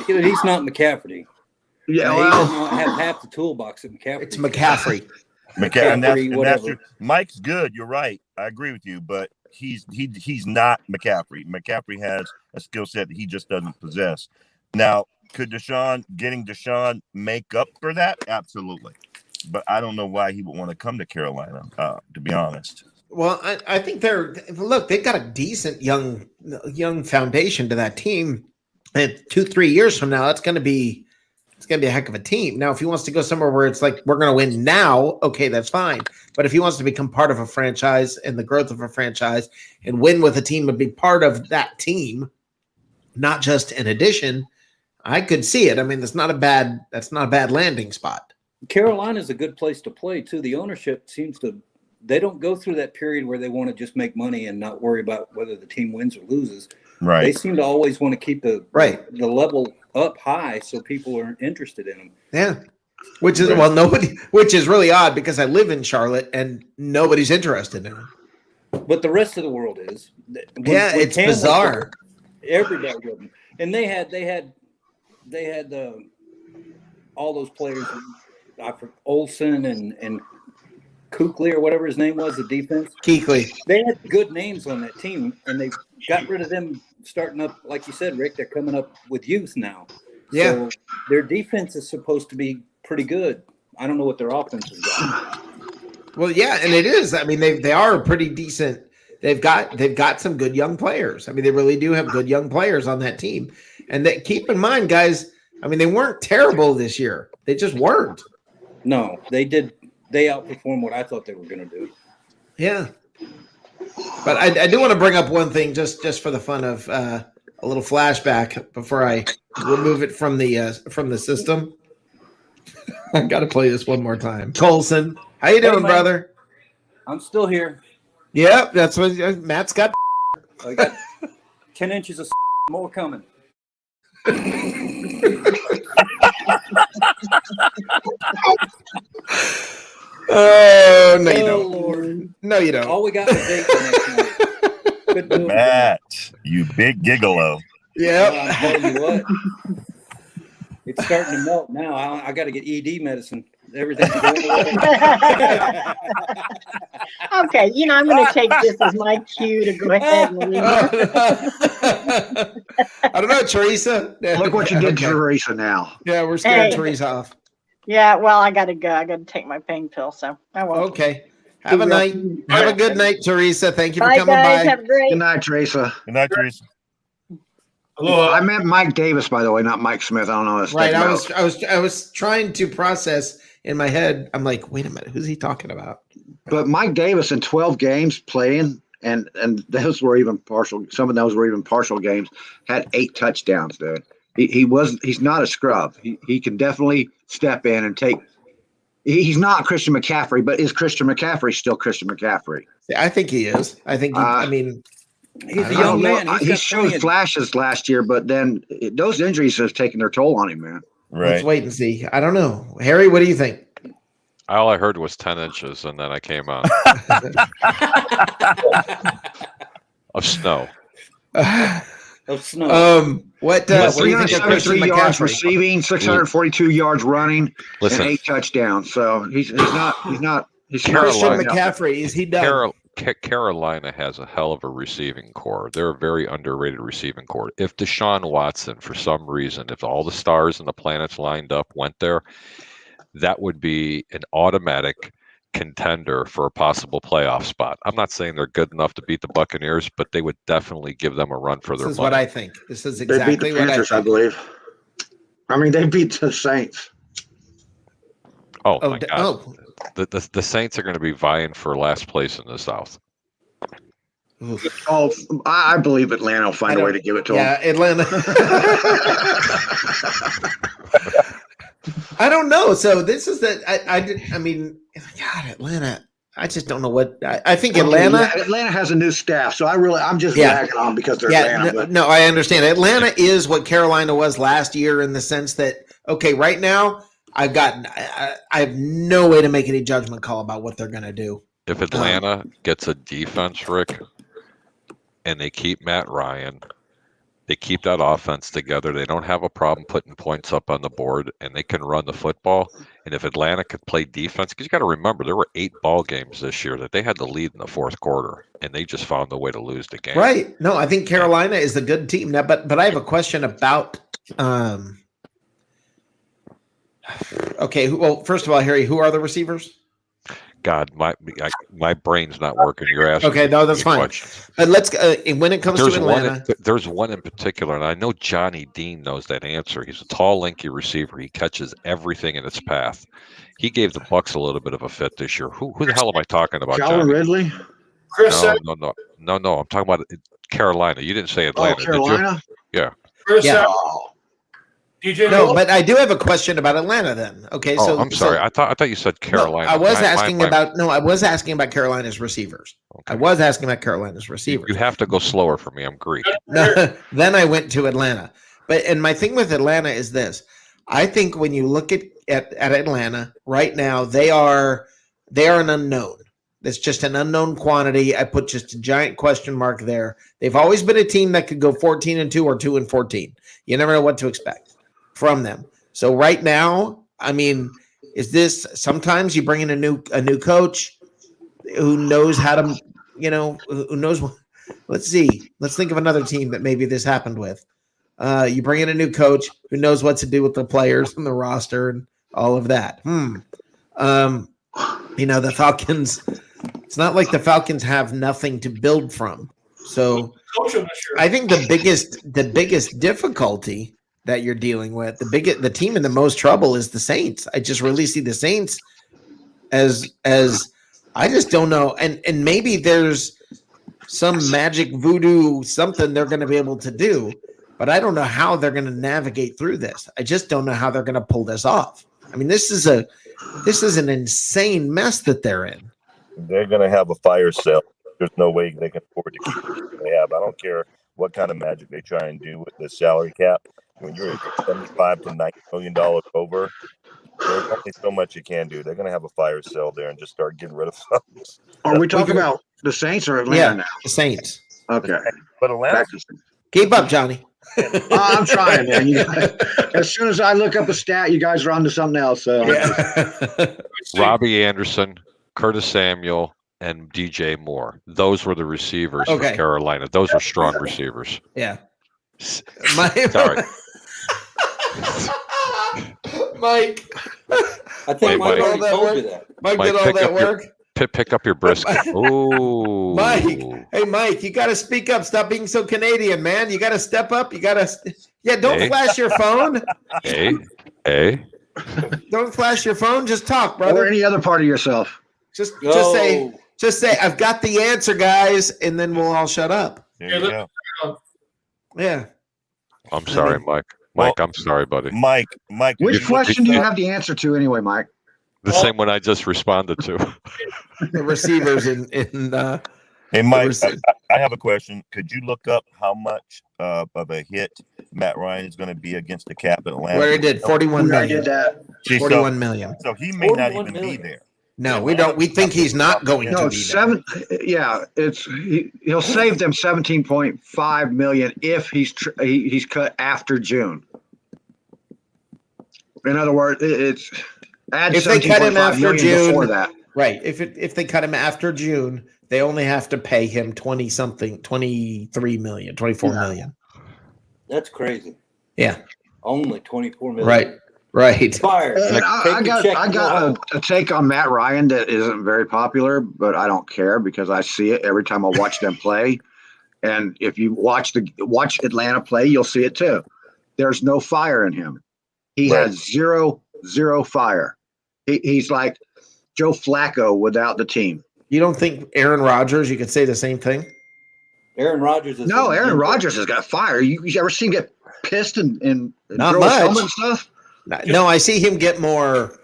He's not McCaffrey. Yeah, He does well, not have half the toolbox that McCaffrey. It's McCaffrey. And that's whatever. true. Mike's good. You're right. I agree with you, but he's not McCaffrey. McCaffrey has a skill set that he just doesn't possess. Now, could getting Deshaun make up for that? Absolutely. But I don't know why he would want to come to Carolina, to be honest. Well, I think they've got a decent young foundation to that team. And 2-3 years from now, it's going to be it's going to be a heck of a team. Now, if he wants to go somewhere where it's like, we're going to win now, okay, that's fine. But if he wants to become part of a franchise and the growth of a franchise and win with a team and be part of that team, not just an addition, I could see it. I mean, that's not a bad landing spot. Carolina's a good place to play too. The ownership they don't go through that period where they want to just make money and not worry about whether the team wins or loses. Right. They seem to always want to keep the level up high so people are interested in them. Yeah. Which is which is really odd because I live in Charlotte and nobody's interested in them. But the rest of the world is. It's bizarre. Everybody with them. And they had all those players, Olsen and Kuechly or whatever his name was, the defense. Kuechly. They had good names on that team, and they got rid of them starting up, like you said, Rick. They're coming up with youth now. Yeah. So their defense is supposed to be pretty good. I don't know what their offense is got. Well, yeah, and it is. I mean, they are pretty decent. They've got some good young players. I mean, they really do have good young players on that team. And that, keep in mind, guys, I mean, they weren't terrible this year. They just weren't. No, they did. They outperformed what I thought they were going to do. Yeah. But I do want to bring up one thing just for the fun of a little flashback before I remove it from the system. I got to play this one more time. Colson, how you doing, brother? I'm still here. Yep, that's what Matt's got. I got 10 inches of more coming. Oh, no, you don't. Lord. No, you don't. All we got was date next night. Matt, you big gigolo. Yeah. I'm telling you what. It's starting to melt now. I got to get ED medicine. Everything's going away. Okay, I'm going to take this as my cue to go ahead and leave. I don't know, Teresa. Look what you did to Teresa now. Yeah, we're scaring Teresa off. Yeah, well, I got to go. I got to take my pain pill, so I won't. Okay. Have a night. Have a good night, Teresa. Thank you for Bye, coming guys. by. Have a great. Good night, Teresa. Good night, Teresa. Hello. I meant Mike Davis, by the way, not Mike Smith. I don't know. Right. I was trying to process in my head. I'm like, wait a minute, who's he talking about? But Mike Davis in 12 games playing, and those were even partial. Some of those were even partial games. Had 8 touchdowns, dude. He's not a scrub. He can definitely step in and take. He's not Christian McCaffrey, but is Christian McCaffrey still Christian McCaffrey? Yeah, I think he is. I think. I mean, he's a young man. He showed flashes last year, but then those injuries have taken their toll on him, man. Right. Let's wait and see. I don't know, Harry. What do you think? All I heard was 10 inches, and then I came out of snow. Of snow. What do you think of 373 Christian yards McCaffrey? receiving, 642 yards running, Listen. and 8 touchdowns. So he's not. He's Christian Carolina- McCaffrey, is he done? Carolina has a hell of a receiving core. They're a very underrated receiving core. If Deshaun Watson, for some reason, if all the stars and the planets lined up, went there, that would be an automatic contender for a possible playoff spot. I'm not saying they're good enough to beat the Buccaneers, but they would definitely give them a run for their This is money. what I think. This is They exactly beat the what Panthers, I I think. believe. I mean, they beat the Saints. Oh Oh, my God. The Saints are going to be vying for last place in the South. Oof. Oh, I believe Atlanta will find a way to give it to them. Yeah, Atlanta. I don't know. So this is that. I mean, God, Atlanta. I just don't know what. I think Atlanta. Atlanta has a new staff, so I'm just ragging on because they're Atlanta. No, I understand. Atlanta is what Carolina was last year in the sense that right now I have no way to make any judgment call about what they're going to do. If Atlanta gets a defense, Rick, and they keep Matt Ryan, they keep that offense together, they don't have a problem putting points up on the board, and they can run the football. And if Atlanta could play defense, because you got to remember, there were 8 ball games this year that they had the lead in the fourth quarter, and they just found a way to lose the game. Right. No, I think Carolina is a good team now, but I have a question about. Okay. Well, first of all, Harry, who are the receivers? God, my brain's not working. You're asking. Okay, no, that's fine. Questions. But let's when it comes to Atlanta, There's one in particular, and I know Johnny Dean knows that answer. He's a tall, lanky receiver. He catches everything in its path. He gave the Bucs a little bit of a fit this year. Who the hell am I talking about? Calvin Johnny? Ridley. Chris, No. I'm talking about Carolina. You didn't say Atlanta, Carolina. Did you? Yeah. Chris, Yeah. DJ. no, but I do have a question about Atlanta. Then, okay. Oh, So I'm sorry. I thought you said Carolina. No, I was asking about Carolina's receivers. Okay. I was asking about Carolina's receivers. You have to go slower for me. I'm Greek. No, then I went to Atlanta. And my thing with Atlanta is this. I think when you look at Atlanta right now, they are an unknown. It's just an unknown quantity. I put just a giant question mark there. They've always been a team that could go 14-2 or 2-14. You never know what to expect from them. So right now, I mean, is this sometimes you bring in a new coach who knows how to, who knows what. Let's see. Let's think of another team that maybe this happened with. You bring in a new coach who knows what to do with the players and the roster and all of that. The Falcons, it's not like the Falcons have nothing to build from. So I think the biggest difficulty that you're dealing with, the team in the most trouble is the Saints. I just really see the Saints as I just don't know. And maybe there's some magic voodoo something they're going to be able to do, but I don't know how they're going to navigate through this. I just don't know how they're going to pull this off. I mean, this is an insane mess that they're in. They're going to have a fire sale. There's no way they can afford to keep what they have. I don't care what kind of magic they try and do with the salary cap. When you're at $75 to $90 million over, there's only so much you can do. They're going to have a fire sale there and just start getting rid of some. Are we talking about the Saints or Atlanta now? The Saints. Okay. But Atlanta, Keep up, Johnny. I'm trying, man. As soon as I look up a stat, you guys are on to something else. So. Yeah. Robbie Anderson, Curtis Samuel, and DJ Moore. Those were the receivers for Carolina. Those are strong receivers. Yeah. Sorry. Mike. I think Mike already told you that. Mike did all that work. Pick up your brisket. Oh, Mike. Hey, Mike, you got to speak up. Stop being so Canadian, man. You got to step up. You got to. Yeah, don't flash your phone. Hey. Don't flash your phone. Just talk, brother. Or any other part of yourself. Just say, I've got the answer, guys, and then we'll all shut up. yeah. I'm sorry, Mike. Mike, I'm sorry, buddy. Mike. Which question do you have the answer to anyway, Mike? The same one I just responded to. The receivers in Hey, Mike, I have a question. Could you look up how much of a hit Matt Ryan is going to be against the cap in Atlanta? Where he did 41 million. I did that. 41 million. So he may not even be there. No, we don't. We think he's not going to be there. He'll save them 17.5 million if he's cut after June. In other words, it's if they cut him after June before that. Right. If they cut him after June, they only have to pay him 23 million, 24 million. That's crazy. Yeah. Only 24 million. Right. Fired. I got a take on Matt Ryan that isn't very popular, but I don't care because I see it every time I watch them play. And if you watch Atlanta play, you'll see it too. There's no fire in him. He has zero fire. He's like Joe Flacco without the team. You don't think Aaron Rodgers, you could say the same thing? Aaron Rodgers is Aaron Rodgers has got fire. You ever seen him get pissed and not throw much helmet and stuff? No, I see him get more.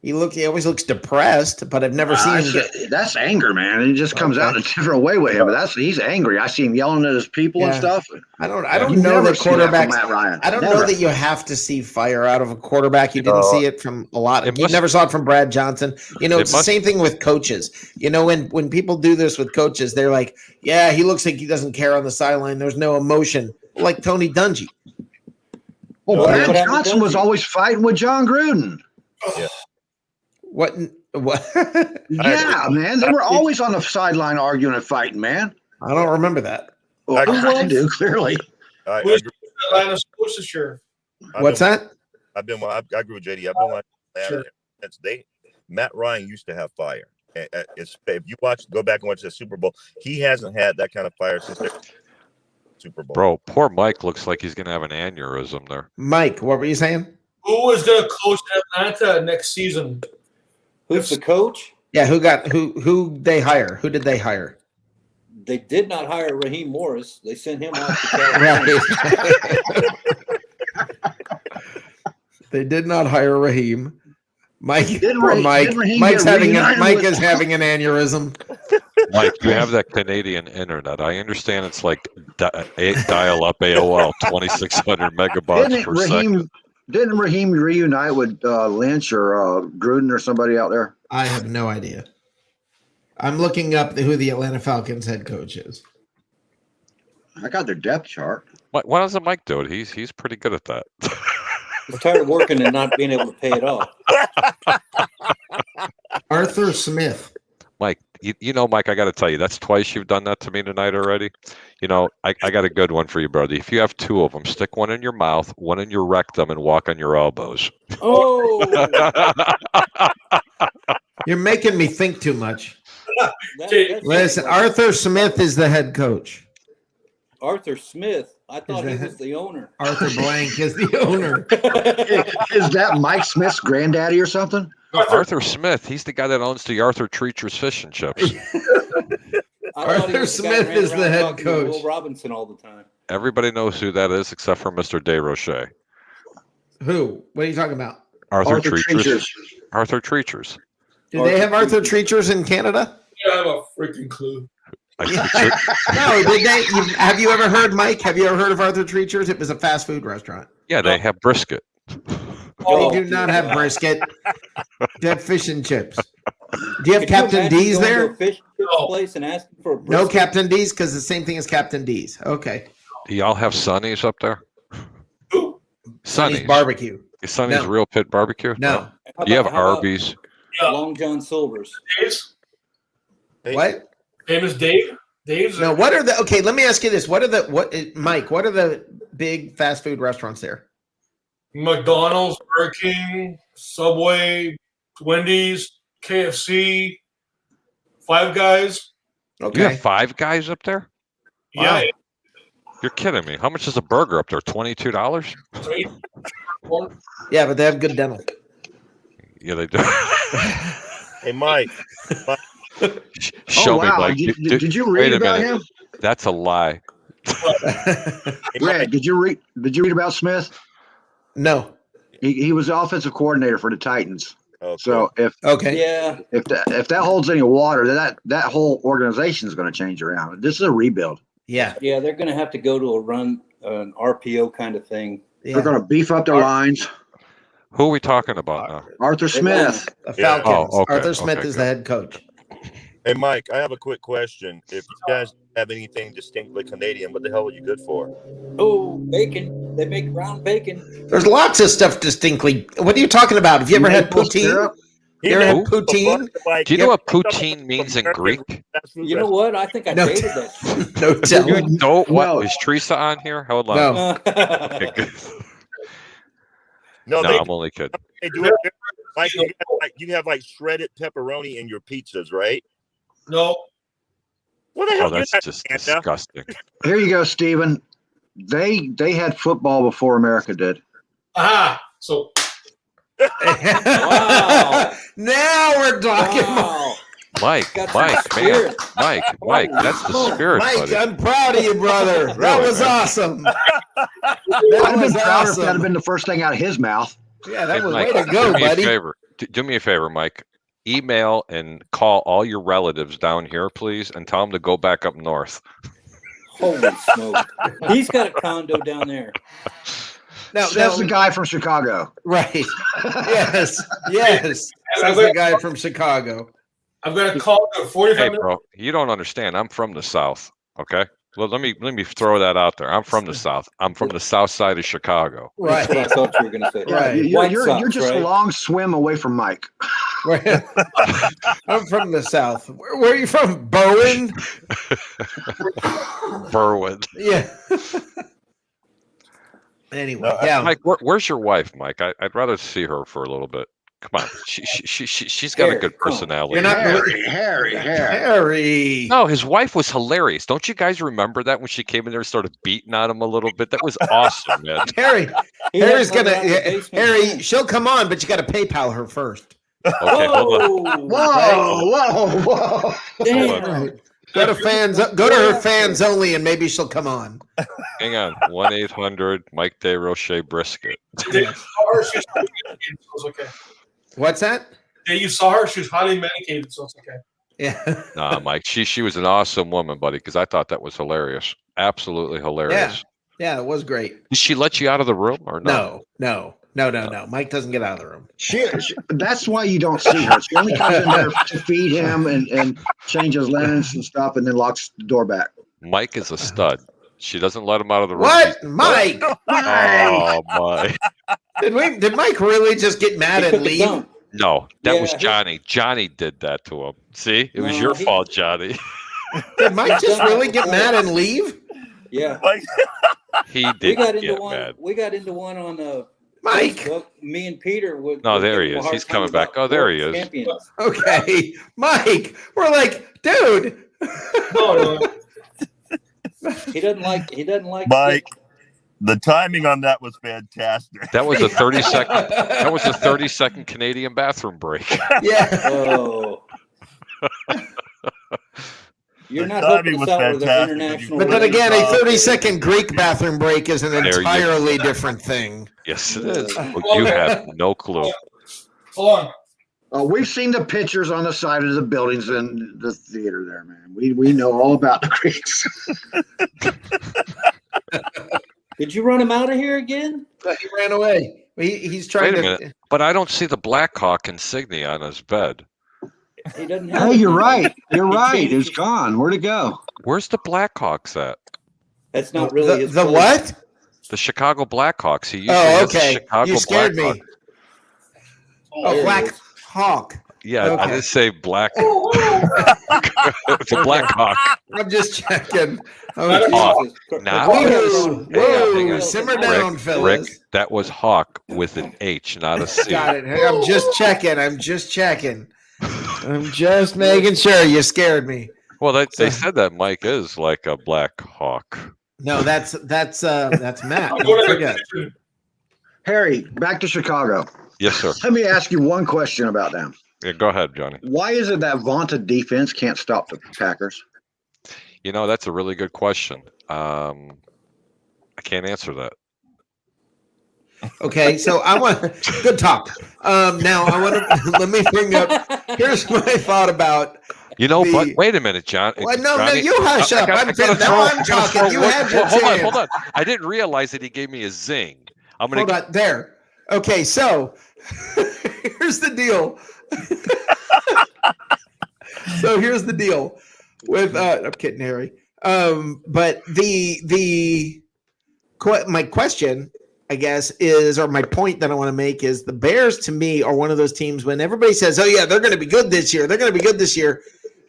He always looks depressed, but I've never seen him get. That's anger, man. It just comes out in a different way with him. But he's angry. I see him yelling at his people and stuff. I don't know the quarterback. Matt Ryan. I don't know that you have to see fire out of a quarterback. You didn't see it from a lot. You never saw it from Brad Johnson. It's the same thing with coaches. When people do this with coaches, they're like, "Yeah, he looks like he doesn't care on the sideline. There's no emotion." Like Tony Dungy. Well, Brad Johnson was always fighting with John Gruden. Yeah. What? Yeah, man. They were always on the sideline arguing and fighting, man. I don't remember that. Well, I do, clearly. Atlanta's closest sheriff. What's that? I agree with JD. I've been like that since Matt Ryan used to have fire. If you go back and watch the Super Bowl, he hasn't had that kind of fire since the Super Bowl. Bro, poor Mike looks like he's going to have an aneurysm there. Mike, what were you saying? Who is going to coach Atlanta next season? Who's the coach? Yeah, who they hire? Who did they hire? They did not hire Raheem Morris. They sent him out to California. Right. They did not hire Raheem. Mike, Didn't poor Raheem- Mike. didn't Raheem Mike's get having reunited Mike with- is having an aneurysm. Mike, you have that Canadian internet. I understand it's like dial-up AOL, 2,600 megabytes per second. Didn't Raheem reunite with Lynch or Gruden or somebody out there? I have no idea. I'm looking up who the Atlanta Falcons head coach is. I got their depth chart. Why doesn't Mike do it? He's pretty good at that. He's tired of working and not being able to pay it off. Arthur Smith. Mike, Mike, I got to tell you, that's twice you've done that to me tonight already. I got a good one for you, brother. If you have two of them, stick one in your mouth, one in your rectum, and walk on your elbows. Oh, You're making me think too much. that's Listen, Arthur Smith is the head coach. Arthur Smith. I thought he that- was the owner. Arthur Blank is the owner. Is that Mike Smith's granddaddy or something? Arthur Smith, he's the guy that owns the Arthur Treacher's Fish and Chips. I thought he Arthur was the guy Smith that ran is the around head talking to coach. Will Robinson all the time. Everybody knows who that is except for Mr. DeRoche. Who? What are you talking about? Arthur Arthur Treacher's. Treacher's. Arthur Treacher's. Do they have Arthur Treachers in Canada? I have a freaking clue. I treat- No, did they? Have you ever heard, Mike? Have you ever heard of Arthur Treachers? It was a fast food restaurant. yeah, they have brisket. They do not have brisket. They have fish and chips. Do you have Could Captain imagine D's going to there? a fish and chip No. place and asking for a No brisket? Captain D's because the same thing as Captain D's. Okay. Do y'all have Sonny's up there? Who? Sonny's Sonny's. barbecue. Is Sonny's No. Real Pit Barbecue? No. How You have about- how about Arby's. Yeah. Long John Silver's. Dave's? What? Famous Dave? Dave's? No. What are the? Okay, let me ask you this. Mike? What are the big fast food restaurants there? McDonald's, Burger King, Subway, Wendy's, KFC, Five Guys. You Okay. have Five Guys up there? Yeah. You're kidding me. How much is a burger up there? $22? Yeah, but they have good dental. Yeah, they do. Oh, Show wow. me, Mike. Did you wait read a about minute. him? That's a lie. Brad, did you read about Smith? No. He was the offensive coordinator for the Titans. Okay. So if Okay. Yeah. that holds any water, that whole organization is going to change around. This is a rebuild. Yeah. Yeah, they're going to have to go to an RPO kind of thing. Yeah. They're going to beef up their lines. Who are we talking about now? Arthur Smith. The Falcons. Oh, okay, Arthur Smith okay, is the head coach. Hey, Mike, I have a quick question. If you guys have anything distinctly Canadian, what the hell are you good for? Oh, bacon. They make ground bacon. There's lots of stuff distinctly. What are you talking about? Have you ever had Maple poutine? syrup? You ever had poutine? Like, Do you know what poutine means in Greek? You know what? I think I No, dated that shit. No tell. You don't No. what? Is Teresa on here? Hold on. No. Okay, good. No, No, they, I'm only kidding. they do it. Like you have like shredded pepperoni in your pizzas, right? No. What the hell? Oh, that's just Santa? disgusting. Here you go, Stephen. They had football before America did. Aha. So Wow. Now we're talking. Wow. Mike, Got some man, spirit. Mike, that's the spirit, Mike, buddy. I'm proud of you, brother. That Really, was man. awesome. I'd That have was been prouder if that had awesome. been the first thing out of his mouth. Yeah, that Hey, was Mike, way to go, do me buddy. a favor. Do me a favor, Mike. Email and call all your relatives down here, please, and tell them to go back up north. Holy smoke. He's got a condo down there. No, That's the guy from Chicago. right. Yes, yes. That's the guy from Chicago. I'm gonna call it 45 Hey, minutes. bro, you don't understand. I'm from the South. Okay. Well, let me throw that out there. I'm from the South. I'm from the South side of Chicago. That's what I Right. thought you were going to say. Right. You're White Sox, just right? a long swim away from Mike. Right. I'm from the South. Where are you from? Bowen? Berwyn. Yeah. Anyway, yeah. Mike, where's your wife, Mike? I'd rather see her for a little bit. Come on, she's got a good personality. You're not Harry. No, his wife was hilarious. Don't you guys remember that when she came in there and started beating on him a little bit? That was awesome, man. Harry's gonna Harry. She'll come on, but you got to PayPal her first. Okay, hold on. Whoa. Damn. Go to fans. Go to her fans only, and maybe she'll come on. Hang on, 1-800 Mike DeRoche Brisket. They saw her, she's highly medicated, so it's okay. What's that? Yeah, you saw her. She was highly medicated, so it's okay. Yeah. Nah, Mike, she was an awesome woman, buddy. Because I thought that was hilarious. Absolutely hilarious. Yeah, it was great. Did she let you out of the room or no? No. Mike doesn't get out of the room. That's why you don't see her. She only comes in there to feed him and change his linens and stuff, and then locks the door back. Mike is a stud. She doesn't let him out of the room. What, Mike? Oh my! Did Mike really just get mad and leave? No, that was Johnny. Johnny did that to him. See, it was your fault, Johnny. Did Mike just really get mad and leave? Yeah, he did. Mad. We got into one on Mike. Facebook. Me and Peter would. No, there he is. He's coming back. Oh, there he is. Champions. Okay, Mike. We're like, dude. No. He doesn't like Mike. The timing on that was fantastic. That was a 30-second. That was a 30-second Canadian bathroom break. Yeah. Oh. You're not hooking us out with an international. But then again, a 30-second Greek bathroom break is an entirely different thing. Yes, it is. Well, you have no clue. Hold on. We've seen the pictures on the side of the buildings in the theater there, man. We know all about the Greeks. Did you run him out of here again? He ran away. He's trying Wait a minute. But I don't see the Blackhawk insignia on his bed. He doesn't have Hey, you're right. You're right. It's gone. Where'd it go? Where's the Blackhawks at? That's not really his the place. what? The Chicago Blackhawks. He usually Oh, has okay. Chicago You scared Blackhawk. me. Oh, Black Hawk. Yeah, Okay. I didn't say black. It's a Blackhawk. I'm just checking. Hawk. Not Whoa, simmer down, fellas. Rick, that was Hawk with an H, not a C. Got it. I'm just checking. I'm just making sure. You scared me. Well, they said that Mike is like a Black Hawk. No, that's Matt. Don't forget. Harry, back to Chicago. Yes, sir. Let me ask you one question about them. Yeah, go ahead, Johnny. Why is it that vaunted defense can't stop the Packers? You know, that's a really good question. I can't answer that. Okay, so I want good talk. Now I want to let me bring up. Here's my thought about. But wait a minute, John. Well, no, Johnny, you hush up. I'm talking. You had your chance. Hold on. I didn't realize that he gave me a zing. Hold on there. Okay, so here's the deal. So here's the deal with I'm kidding, Harry. But my question, I guess, is, or my point that I want to make is, the Bears to me are one of those teams when everybody says, "Oh yeah, they're going to be good this year. They're going to be good this year,"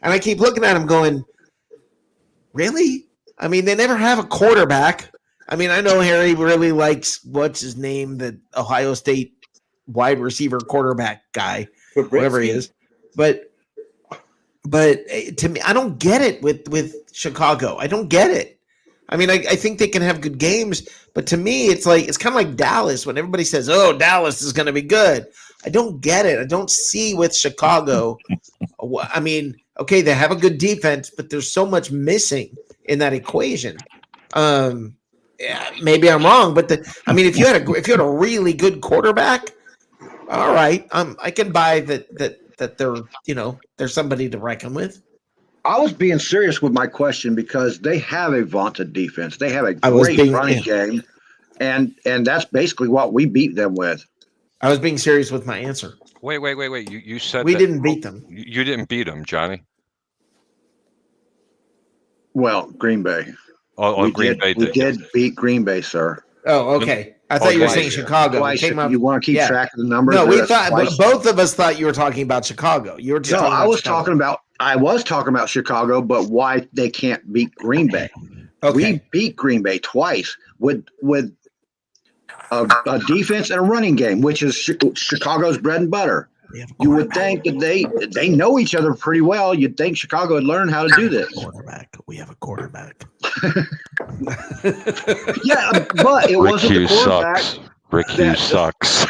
and I keep looking at them going, "Really? I mean, they never have a quarterback." I mean, I know Harry really likes what's his name, the Ohio State wide receiver quarterback guy, whatever he is, but to me, I don't get it with Chicago. I don't get it. I mean, I think they can have good games, but to me, it's kind of like Dallas when everybody says, "Oh, Dallas is going to be good." I don't get it. I don't see with Chicago. I mean, okay, they have a good defense, but there's so much missing in that equation. Yeah, maybe I'm wrong, but if you had a really good quarterback, all right, I can buy that they're somebody to reckon with. I was being serious with my question because they have a vaunted defense. They have a great running game, and that's basically what we beat them with. I was being serious with my answer. Wait. You said we didn't beat them. You didn't beat them, Johnny. Well, Green Bay. Oh, Green Bay did. We did beat Green Bay, sir. Oh, okay. I thought you were saying Chicago. Twice. You want to keep track of the numbers? No, we thought both of us thought you were talking about Chicago. You were just I was talking about Chicago, but why they can't beat Green Bay? Okay. We beat Green Bay twice with a defense and a running game, which is Chicago's bread and butter. You would think that they know each other pretty well. You'd think Chicago would learn how to do this. We have a quarterback. Yeah, but it Rick wasn't the Hughes quarterback. sucks. Rick Hughes sucks.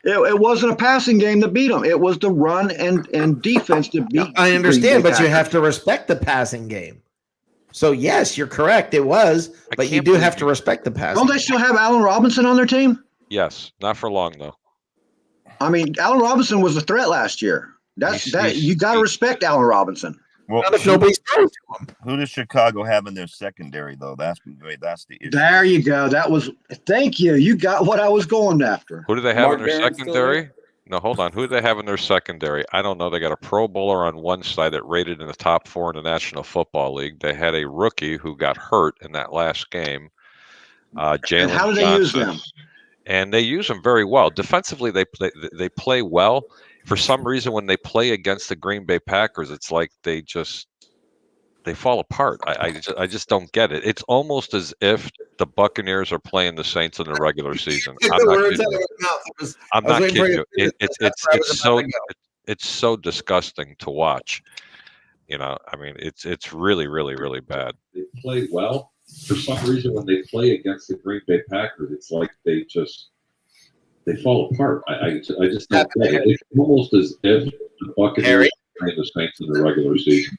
It wasn't a passing game that beat them. It was the run and defense that beat. I the understand, Green Bay but you Packers. have to respect the passing game. So yes, you're correct. It was, but you can't do believe have to you- respect the passing. Don't they still have Allen Robinson on their team? Yes, not for long though. I mean, Allen Robinson was a threat last year. You got to respect Allen Robinson. Well, Not if nobody's throwing to him. who does Chicago have in their secondary though? That's the issue. There you go. Thank you. You got what I was going after. Who do they have Mark in their Barron's still secondary? No, hold on. Who do they have in their secondary? I don't know. They got a Pro Bowler on one side that rated in the top 4 in the National Football League. They had a rookie who got hurt in that last game. Jalen And how do they use Johnson. them? And they use them very well. Defensively, they play well. For some reason, when they play against the Green Bay Packers, it's like they fall apart. I just don't get it. It's almost as if the Buccaneers are playing the Saints in the regular season. I'm not kidding you. I'm not kidding you. It's so disgusting to watch. You know, I mean, it's really, really, really bad. They play well. For some reason, when they play against the Green Bay Packers, it's like they fall apart. I just don't get it. It's almost as if the Buccaneers are playing the Saints in the regular season.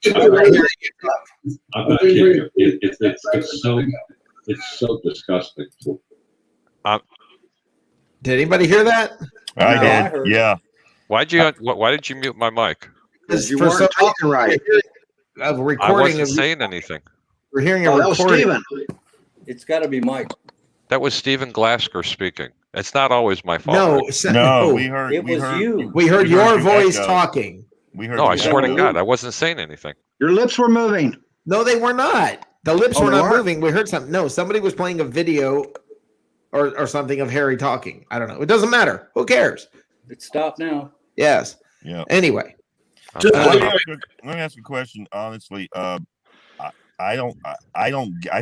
I'm not kidding you. It's so disgusting. Did anybody hear that? I No, did. I heard. Yeah. Why did you mute my mic? Because you For weren't some talking right. A I recording wasn't of saying anything. we're hearing a Oh, that was recording. Steven. It's got to be Mike. That was Stephen Glasker speaking. It's not always my fault. No, Rick. No, no. we heard. It we was heard, you. We heard we your heard you voice echo. talking. We heard. No, I you swear to echo. God, I wasn't saying anything. Your lips were moving. No, they were not. The lips Oh, were they not weren't? moving. We heard something. No, somebody was playing a video or something of Harry talking. I don't know. It doesn't matter. Who cares? It stopped now. Yes. Yeah. Anyway. Let me ask you a question. Honestly, I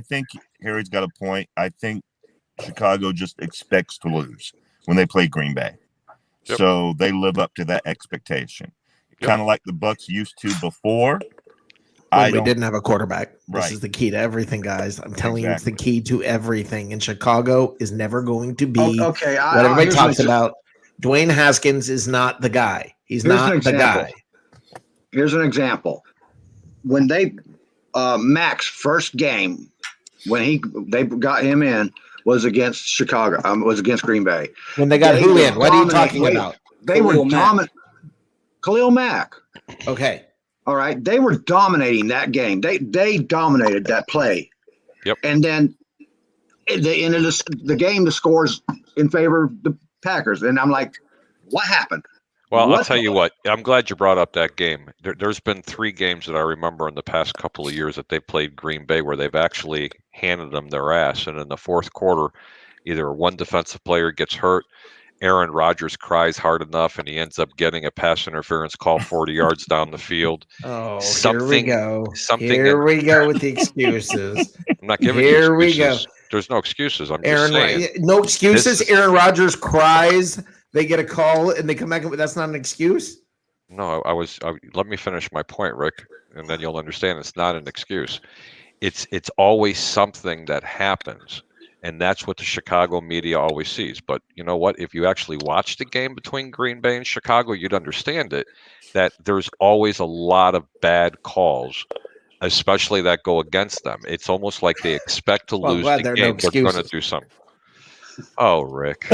think Harry's got a point. I think Chicago just expects to lose when they play Green Bay, Yep. so they live up to that expectation. Yep. Kind of like the Bucs used to before. When we didn't have a quarterback. This Right. is the key to everything, guys. I'm telling Exactly. you, it's the key to everything. And Chicago is never going to be Okay. what everybody here's talks an- about. Dwayne Haskins is not the guy. He's Here's not an the example. guy. Here's an example. When they Mac's first game, when they got him in, was against Chicago. Was against Green Bay. When they got They who in? What are you dominate- talking wait. about? They were Khalil Mack. dominant. Khalil Mack. Okay. All right. They were dominating that game. They dominated that play. Yep. And then at the end of the game, the scores in favor of the Packers. And I'm like, what happened? Well, I'll What tell the- you what. I'm glad you brought up that game. There's been 3 games that I remember in the past couple of years that they played Green Bay where they've actually handed them their ass. And in the fourth quarter, either one defensive player gets hurt, Aaron Rodgers cries hard enough, and he ends up getting a pass interference call 40 yards down the field. Oh, here we Something- go. something Here in- we go with the excuses. I'm not giving Here you we excuses. There's no excuses. I'm just Aaron, saying. no excuses. This- Aaron Rodgers cries. They get a call and they come back. That's not an excuse. No, let me finish my point, Rick, and then you'll understand it's not an excuse. It's always something that happens, and that's what the Chicago media always sees. But you know what? If you actually watch the game between Green Bay and Chicago, you'd understand it, that there's always a lot of bad calls, especially that go against them. It's almost like they expect to Well, I'm lose glad the there are no game. They're going to excuses. do something. Oh, Rick.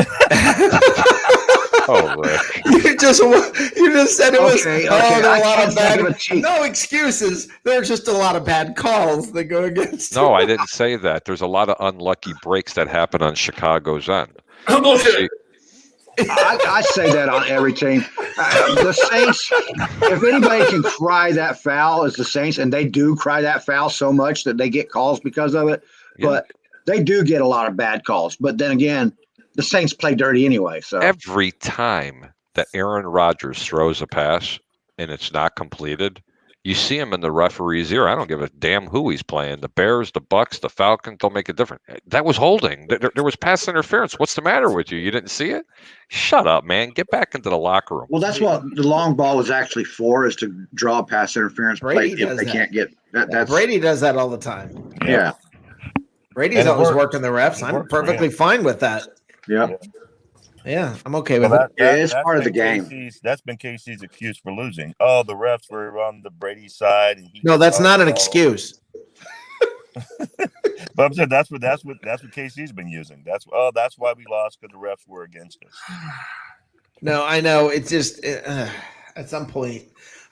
Oh, Rick. You just said it was. Okay, Oh, there are I a lot can't of think of bad. a cheat. No excuses. There are just a lot of bad calls that go against. No, I didn't say that. There's a lot of unlucky breaks that happen on Chicago's end. Bullshit. I say that on every team. The Saints, if anybody can cry that foul, it's the Saints, and they do cry that foul so much that they get calls because of it. Yeah. But they do get a lot of bad calls. But then again, the Saints play dirty anyway. So Every time that Aaron Rodgers throws a pass and it's not completed, You see him in the referee's ear. I don't give a damn who he's playing. The Bears, the Bucs, the Falcons don't make a difference. That was holding. There was pass interference. What's the matter with you? You didn't see it? Shut up, man. Get back into the locker room. Well, that's what the long ball was actually for, is to draw pass interference play Brady if does they that. can't get that. That's Brady does that all the time. yeah. Brady's And it always works. working the refs. It I'm works, perfectly fine with that. Yeah. Yeah, I'm okay Well, with it. It's that's part of the been game. That's been Casey's excuse for losing. Oh, the refs were on the Brady side, and he No, that's not an oh. excuse. But I'm saying that's what Casey's been using. That's why we lost, because the refs were against us. No, I know. It's just at some point.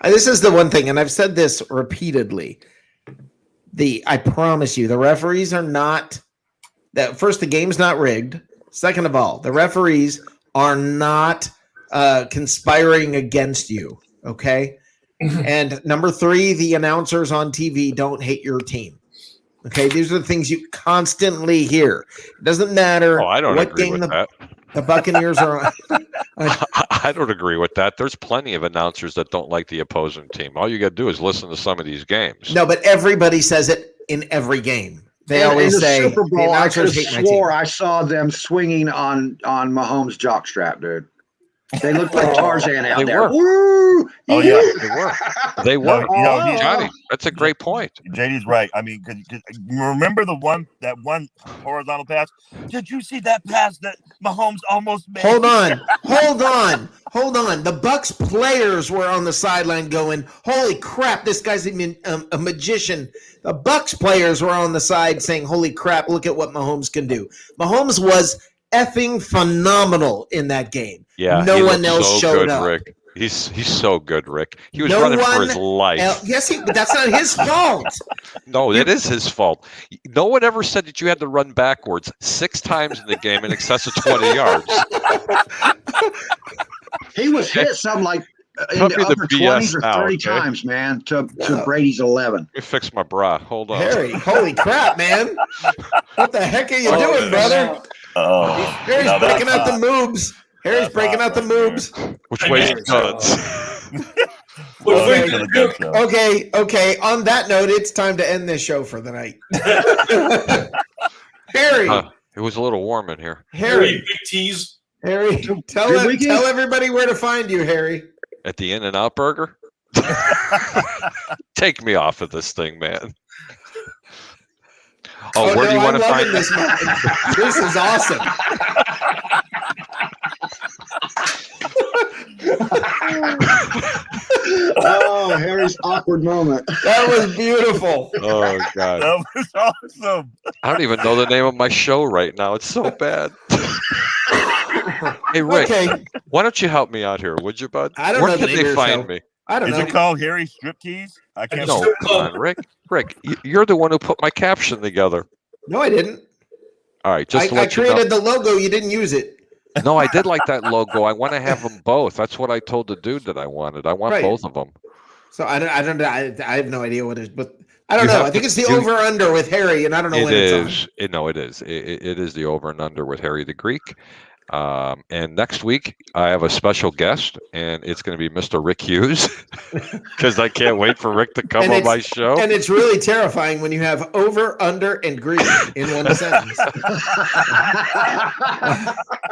This is the one thing, and I've said this repeatedly. I promise you, the referees are not. That first, the game's not rigged. Second of all, the referees are not conspiring against you. Okay. And number three, the announcers on TV don't hate your team. Okay, these are the things you constantly hear. It doesn't matter. Oh, I don't what agree game with that. the Buccaneers are on. I don't agree with that. There's plenty of announcers that don't like the opposing team. All you got to do is listen to some of these games. No, but everybody says it in every game. They always in the say Super Bowl, the I could announcers have hate my team. swore I saw them swinging on Mahomes' jockstrap, dude. They looked like Tarzan out They there. were. Woo! Oh yeah, They were. They were. No, Johnny, that's a great point. JD's right. I mean, 'cause you remember that one horizontal pass? Did you see that pass that Mahomes almost made? Hold on. The Bucs players were on the sideline going, "Holy crap, this guy's a magician." The Bucs players were on the side saying, "Holy crap, look at what Mahomes can do." Mahomes was effing phenomenal in that game. Yeah, no he one looked else so showed good, up. Rick. He's so good, Rick. He was No running for one his life. Yes, but that's not his fault. No, it is his fault. No one ever said that you had to run backwards 6 times in the game in excess of 20 yards. He was hit something like in Cut the me the upper BS 20s or 30 now, okay? times, man, to Brady's 11. Let me fix my bra. Hold on. Harry, holy crap, man. What the heck are you Oh, doing, brother? Oh, Harry's now that's breaking out the hot. moves. Harry's That's breaking hot out the right there. moves. Which way is guns? Okay. For the good show. Okay. On that note, it's time to end this show for the night. Harry, It was a little warm in here. Harry, Big tease. Harry, tell everybody where to find you, Harry. At the In-N-Out Burger? Take me off of this thing, man. Oh, where do you want to find this? This is awesome. Oh, Harry's awkward moment. That was beautiful. Oh, God. That was awesome. I don't even know the name of my show right now. It's so bad. Hey, Rick, Okay. why don't you help me out here, would you, bud? I don't Where know the can name they of your find show. me? I don't Is know. it called Harry Striptease? I can't. No, come on, Rick. Rick, you're the one who put my caption together. No, I didn't. All right, just to I let you know. created the logo. You didn't use it. No, I did like that logo. I want to have them both. That's what I told the dude that I wanted. I want Right. both of them. So I have no idea what it is, but I don't You know. have I think to it's the do- over under with Harry, and I don't know when it's on. It is. It is the over and under with Harry the Greek. And next week I have a special guest, and it's going to be Mr. Rick Hughes, because I can't wait for Rick to come And on it's- my show. And it's really terrifying when you have over, under, and Greek in one sentence.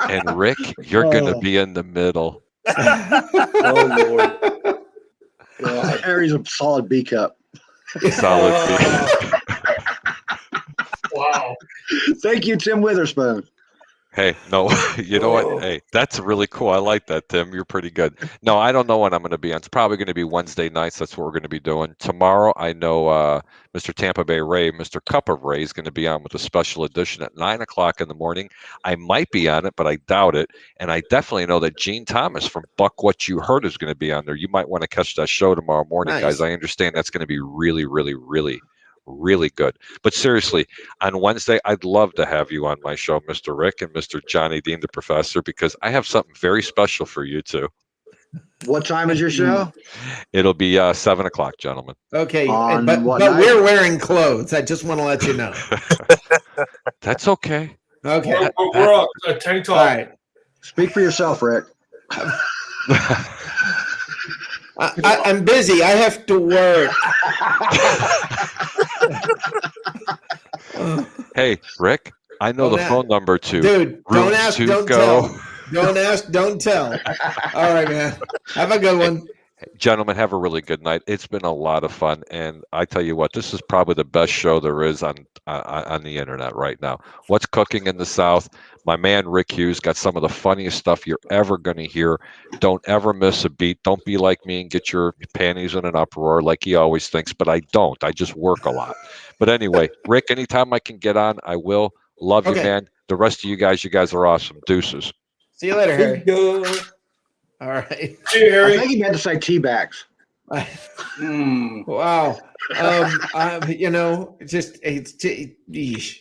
And Rick, you're going to be in the middle. Oh, Lord. Well, Harry's a solid B cup. Solid. Wow. Thank you, Tim Witherspoon. Hey, no, you know what? Hey, that's really cool. I like that, Tim. You're pretty good. No, I don't know when I'm going to be on. It's probably going to be Wednesday nights. That's what we're going to be doing. Tomorrow, I know Mr. Tampa Bay Ray, Mr. Cup of Ray, is going to be on with a special edition at 9 o'clock in the morning. I might be on it, but I doubt it. And I definitely know that Gene Thomas from Buck What You Heard is going to be on there. You might want to catch that show tomorrow morning, Nice. guys. I understand that's going to be really, really, really really good. But seriously, on Wednesday, I'd love to have you on my show, Mr. Rick and Mr. Johnny Dean, the professor, because I have something very special for you two. What time is your show? It'll be 7 o'clock, gentlemen. Okay, On but what night? we're wearing clothes. I just want to let you know. That's okay. Okay. We're on a tank top. All right. Speak for yourself, Rick. I'm busy. I have to work. Hey, Rick, I know Don't the ask- phone number to Dude, room don't ask, to don't go. tell. Don't ask, don't tell. All right, man. Have a good one. Gentlemen, have a really good night. It's been a lot of fun, and I tell you what, this is probably the best show there is on the internet right now. What's cooking in the South? My man Rick Hughes got some of the funniest stuff you're ever going to hear. Don't ever miss a beat. Don't be like me and get your panties in an uproar like he always thinks, but I don't. I just work a lot. But anyway, Rick, anytime I can get on, I will. Love you, Okay. man. The rest of you guys are awesome. Deuces. See you later, Harry. Yeah. All right. See you, I Harry. think he meant to say tea bags. Wow. Just it's yeesh.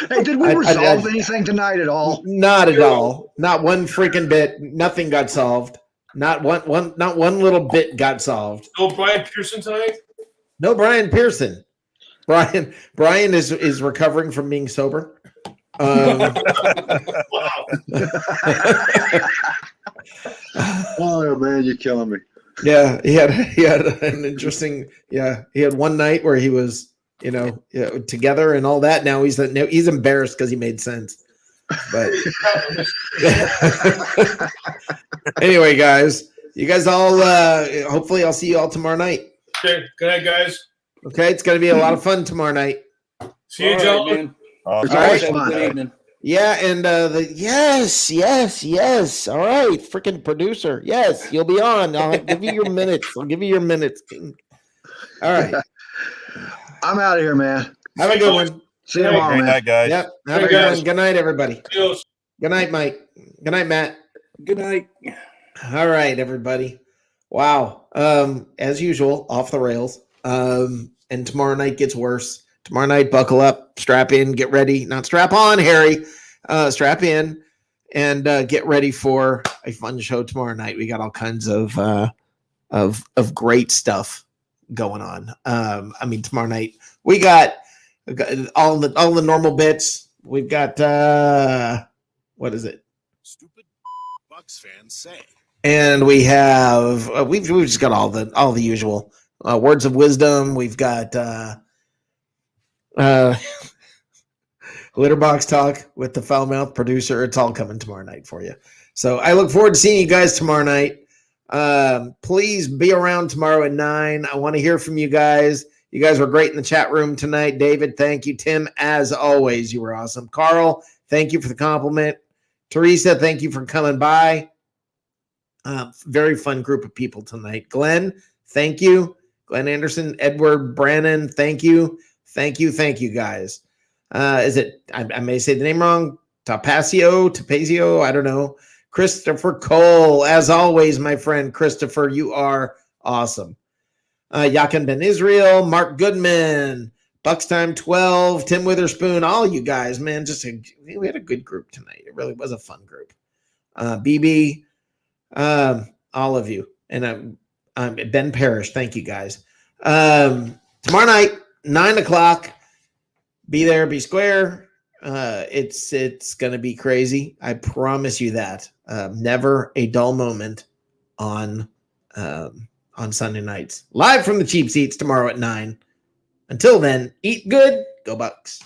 Hey, did we resolve anything tonight at all? Not at all. Not one freaking bit. Nothing got solved. Not one little bit got solved. No Brian Pearson tonight? No Brian Pearson. Brian is recovering from being sober. Wow. Oh man, you're killing me. Yeah, he had an interesting. Yeah, he had one night where he was, together and all that. Now he's embarrassed because he made sense. But anyway, guys, you guys all. Hopefully, I'll see you all tomorrow night. Okay. Good night, guys. Okay, it's going to be a lot of fun tomorrow night. See you, All right, gentlemen. man. It's All always right. Have a fun. good evening. Yeah, and yes. All right, freaking producer. Yes, you'll be on. I'll give you your minutes. King. All right. I'm out of here, man. Have a good one. See you tomorrow, Great man. night, guys. Yep. Have a Hey, good guys. one. Good night, everybody. Adios. Good night, Mike. Good night, Matt. Good night. All right, everybody. Wow. As usual, off the rails. And tomorrow night gets worse. Tomorrow night, buckle up, strap in, get ready. Not strap on, Harry. Strap in and get ready for a fun show tomorrow night. We got all kinds of great stuff going on. Tomorrow night we got all the normal bits. We've got what is it? Stupid Bucs fans say. And we have we've just got all the usual words of wisdom. We've got Glitterbox talk with the foul mouth producer. It's all coming tomorrow night for you. So I look forward to seeing you guys tomorrow night. Please be around tomorrow at 9. I want to hear from you guys. You guys were great in the chat room tonight. David, thank you. Tim, as always, you were awesome. Carl, thank you for the compliment. Teresa, thank you for coming by. Very fun group of people tonight. Glenn, thank you. Glenn Anderson, Edward Brannon, thank you. Thank you, guys. Is it, I may say the name wrong, Tapazio, I don't know. Christopher Cole, as always, my friend Christopher, you are awesome. Yakin Ben Israel, Mark Goodman, Bucs Time 12, Tim Witherspoon, all you guys, man, we had a good group tonight. It really was a fun group. BB, all of you. And Ben Parrish, thank you guys. Tomorrow night, 9 o'clock, be there, be square. It's gonna be crazy. I promise you that. Never a dull moment on Sunday nights. Live from the cheap seats tomorrow at 9. Until then, eat good, go Bucs.